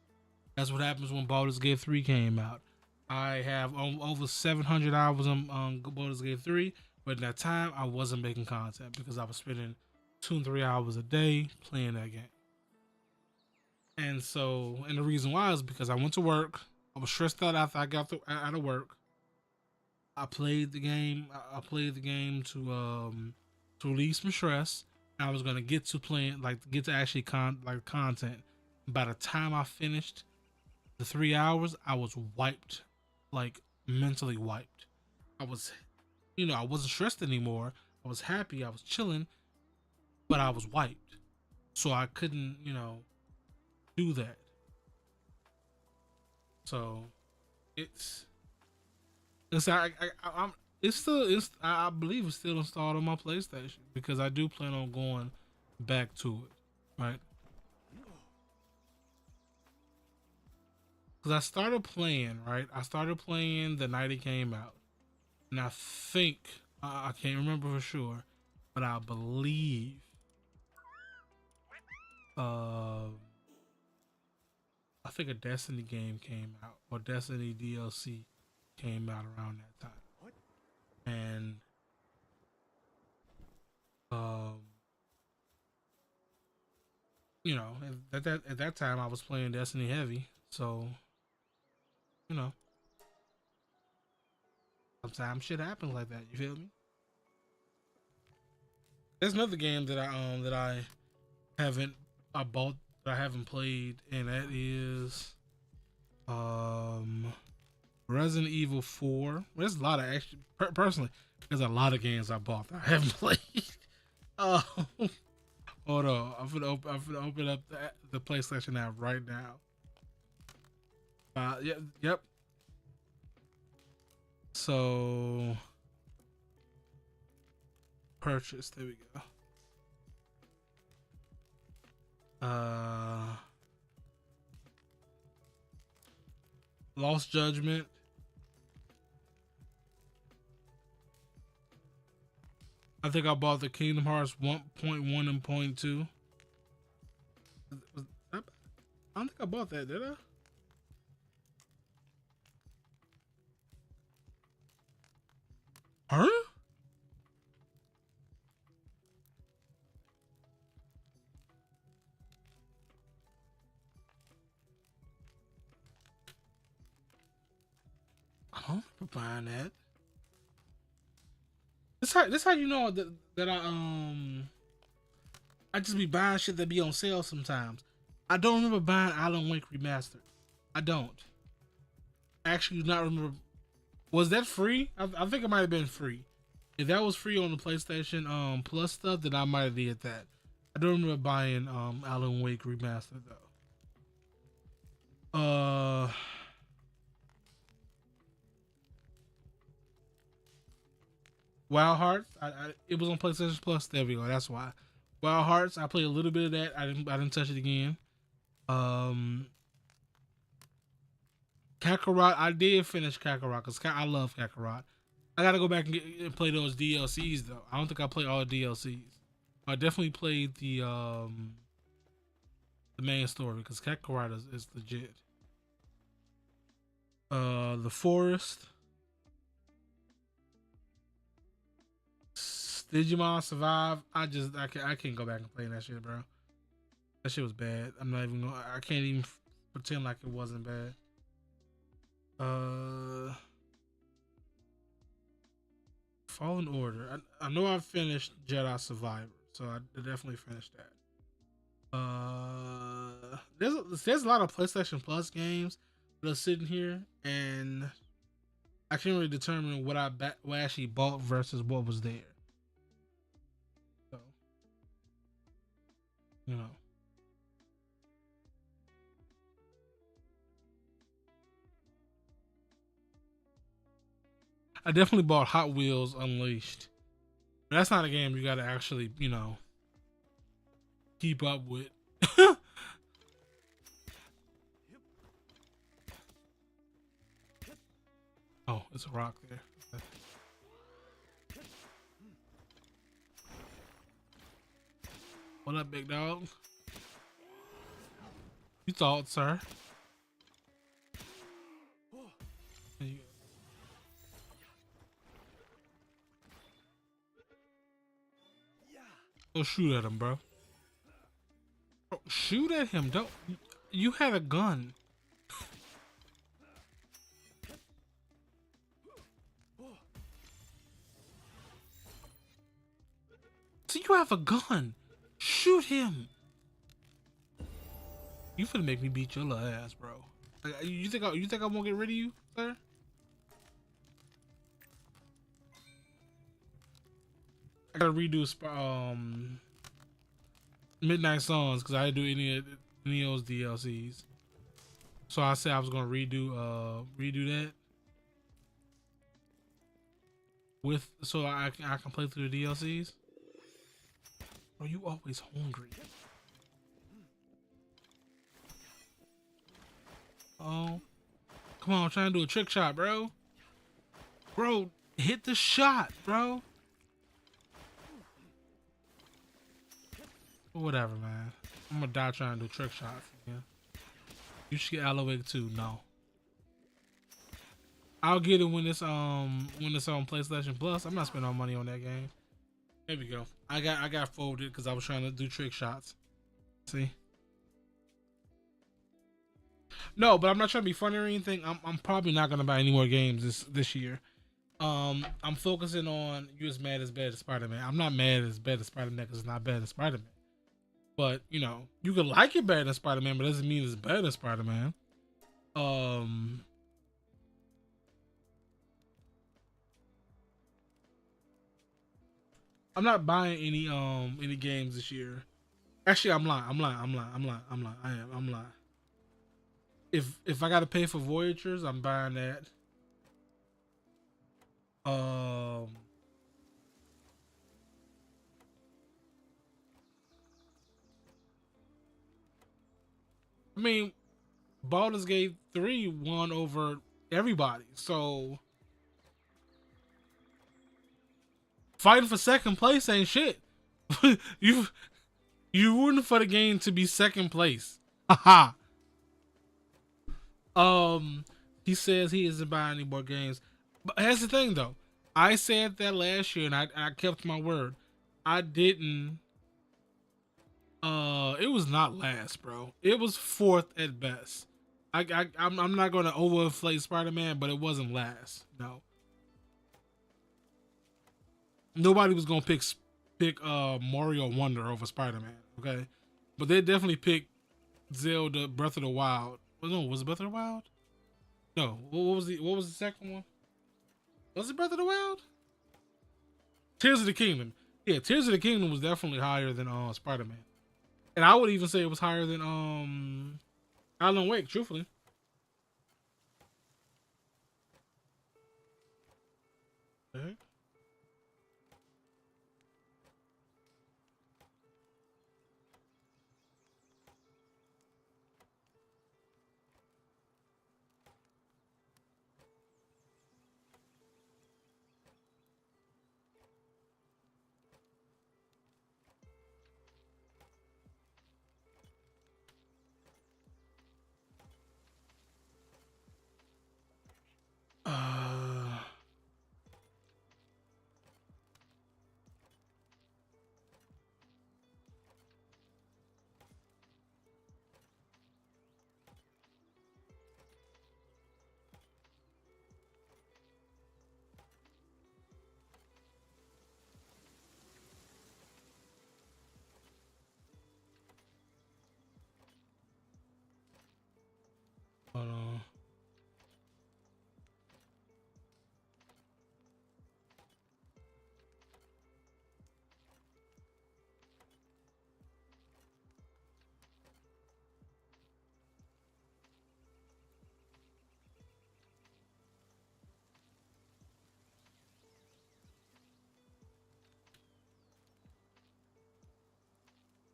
That's what happens when Baldur's Gate 3 came out. I have over 700 hours on Baldur's Gate 3, but in that time I wasn't making content because I was spending 2 and 3 hours a day playing that game. And so, and the reason why is because I went to work. I was stressed out after I got out of work. I played the game. I played the game to release some stress. I was gonna get to playing, like get to actually content. By the time I finished the 3 hours, I was wiped, like mentally wiped. I was, I wasn't stressed anymore. I was happy. I was chilling, but I was wiped. So I couldn't, do that. So I believe it's still installed on my PlayStation because I do plan on going back to it, right? Because I started playing, right? I started playing the night it came out, and I think I can't remember for sure, but I believe I think a Destiny game came out, or Destiny DLC came out around that time. And at that time I was playing Destiny heavy, so sometimes shit happens like that. You feel me? There's another game that I bought that I haven't played, and that is Resident Evil 4. There's a lot of actually personally. There's a lot of games I bought that I haven't played. Hold on, I'm gonna open up the PlayStation app right now. Yep. So purchase. There we go. Lost Judgment. I think I bought the Kingdom Hearts 1.1 and 0.2. I don't think I bought that, did I? Huh? I don't remember buying that. This how you know that I just be buying shit that be on sale sometimes. I don't remember buying Alan Wake Remastered. I don't. I actually do not remember. Was that free? I think it might have been free. If that was free on the PlayStation Plus stuff, then I might have did that. I don't remember buying Alan Wake remastered though. Wild Hearts. It was on PlayStation Plus. There we go. That's why. Wild Hearts. I played a little bit of that. I didn't touch it again. Kakarot. I did finish Kakarot because I love Kakarot. I gotta go back and play those DLCs though. I don't think I played all the DLCs. I definitely played the main story because Kakarot is legit. The Forest. Digimon Survive. I can't go back and play that shit, bro. That shit was bad. I can't even pretend like it wasn't bad. Fallen Order. I know I finished Jedi Survivor, so I definitely finished that. There's a lot of PlayStation Plus games that are sitting here, and I can't really determine what I actually bought versus what was there. So, you know. I definitely bought Hot Wheels Unleashed. But that's not a game you gotta actually, keep up with. Oh, it's a rock there. Okay. What up, big dog? You thought, sir? There you go. Go shoot at him, bro. Bro, shoot at him. Don't. You had a gun. So you have a gun. Shoot him. You finna make me beat your little ass, bro. You think I'm gonna get rid of you, sir? I gotta redo Midnight Suns because I didn't do any of those DLCs. So I said I was gonna redo that so I can play through the DLCs. Are you always hungry? Oh, come on! I'm trying to do a trick shot, bro. Bro, hit the shot, bro. Whatever, man. I'm gonna die trying to do trick shots. Yeah. You should get Alan Wake too. No. I'll get it when it's on PlayStation Plus. I'm not spending all money on that game. There we go. I got folded because I was trying to do trick shots. See? No, but I'm not trying to be funny or anything. I'm probably not gonna buy any more games this year. I'm focusing on you as mad as bad as Spider-Man. I'm not mad as bad as Spider-Man because it's not bad as Spider-Man. But you could like it better than Spider-Man, but it doesn't mean it's better than Spider-Man. I'm not buying any games this year. Actually, I'm lying. I'm lying. If I gotta pay for Voyagers, I'm buying that. I mean, Baldur's Gate 3 won over everybody, so fighting for second place ain't shit. you rooting for the game to be second place. Haha. He says he isn't buying any more games. But here's the thing though. I said that last year and I kept my word. I didn't it was not last, bro. It was fourth at best. I'm not gonna overinflate Spider-Man, but it wasn't last. No. Nobody was gonna pick Mario Wonder over Spider-Man, okay? But they definitely picked Zelda Breath of the Wild. No, was it Breath of the Wild? No. What was the second one? Was it Breath of the Wild? Tears of the Kingdom. Yeah, Tears of the Kingdom was definitely higher than Spider-Man. And I would even say it was higher than Alan Wake, truthfully. Okay. Uh, hold on.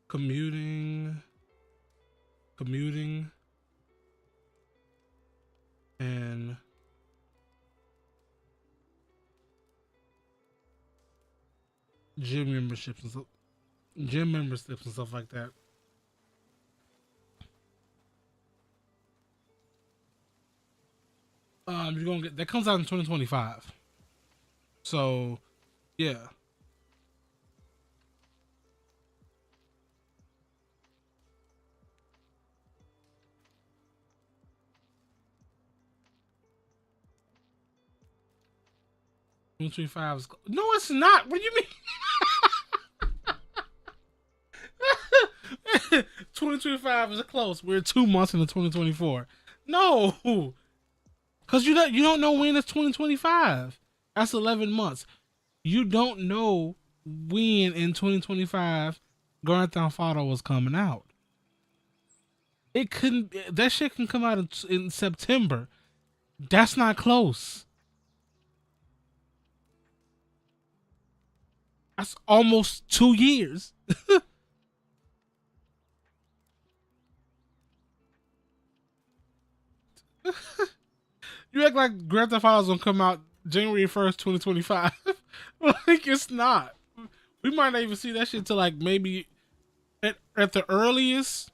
Commuting, and gym memberships and stuff. Gym memberships and stuff like that. You're gonna get that comes out in 2025. So yeah, 2025 is no, it's not. What do you mean? 2025 is close. We're 2 months into 2024. No, because you don't know when it's 2025. That's 11 months. You don't know when in 2025 Grand Theft Auto was coming out. It couldn't. That shit can come out in September. That's not close. That's almost 2 years. You act like Grand Theft Auto is gonna come out January 1st, 2025. Like it's not. We might not even see that shit till like maybe at the earliest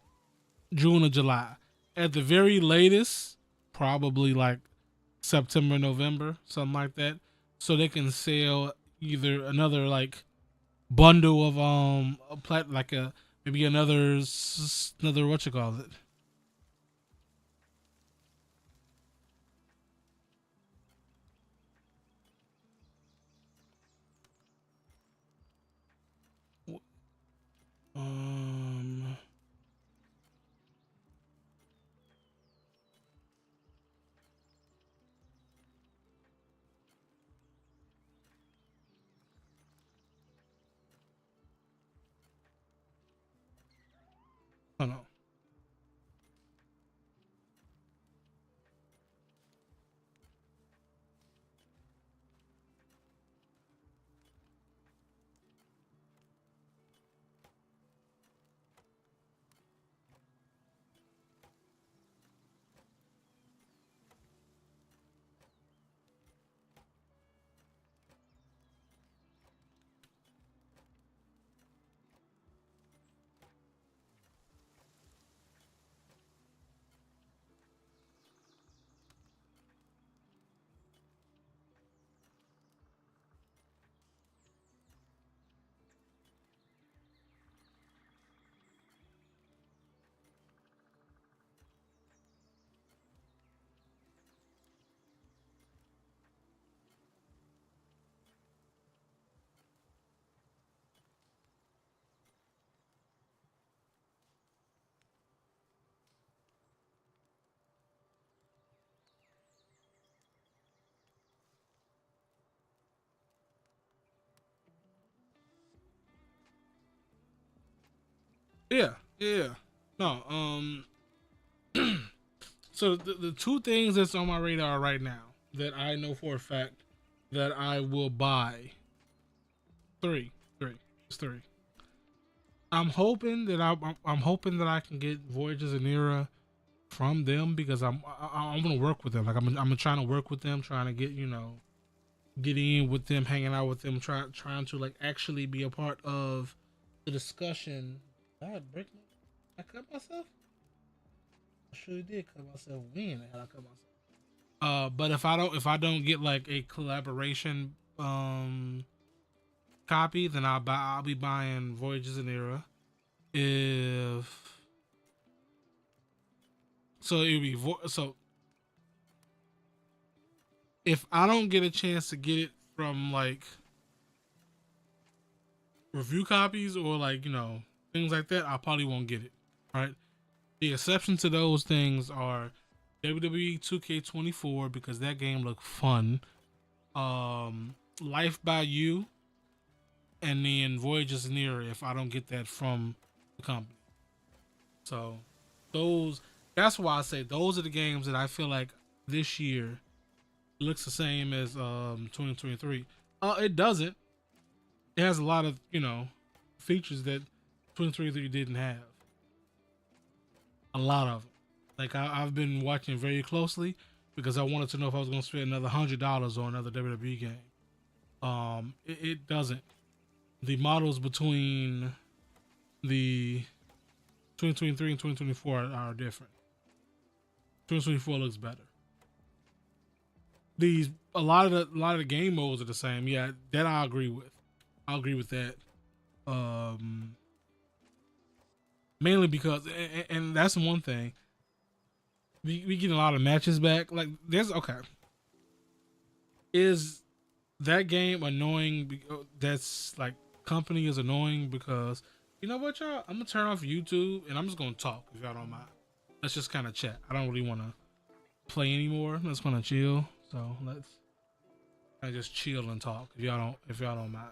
June or July. At the very latest, probably like September, November, something like that. So they can sell either another like bundle of a plat like a maybe another what you call it. Um, hold on. Yeah, yeah. No, so the two things that's on my radar right now that I know for a fact that I will buy, three, it's three. I'm hoping that I can get Voyages and Era from them because I'm gonna work with them. Like I'm trying to work with them, trying to get get in with them, hanging out with them, trying to like actually be a part of the discussion. God, break me. I cut myself. I surely did cut myself. When the hell I cut myself? But if I don't get like a collaboration copy, then I'll be buying Voyages and Era. If so, it'll be so if I don't get a chance to get it from like review copies or like things like that, I probably won't get it. Right. The exceptions to those things are WWE 2K24 because that game looked fun. Life by You, and then Voyages Near if I don't get that from the company. So that's why I say those are the games that I feel like this year looks the same as 2023. It doesn't. It has a lot of features that 2023 didn't have. A lot of them. Like I've been watching very closely because I wanted to know if I was going to spend another $100 on another WWE game. It doesn't. The models between the 2023 and 2024 are different. 2024 looks better. A lot of the game modes are the same. Yeah, that I agree with. I agree with that. Mainly because, and that's one thing. We get a lot of matches back. Like there's okay. Is that game annoying? That's like company is annoying because you know what, y'all? I'm gonna turn off YouTube and I'm just gonna talk if y'all don't mind. Let's just kind of chat. I don't really want to play anymore. Let's kind of chill. So let's just chill and talk if y'all don't mind.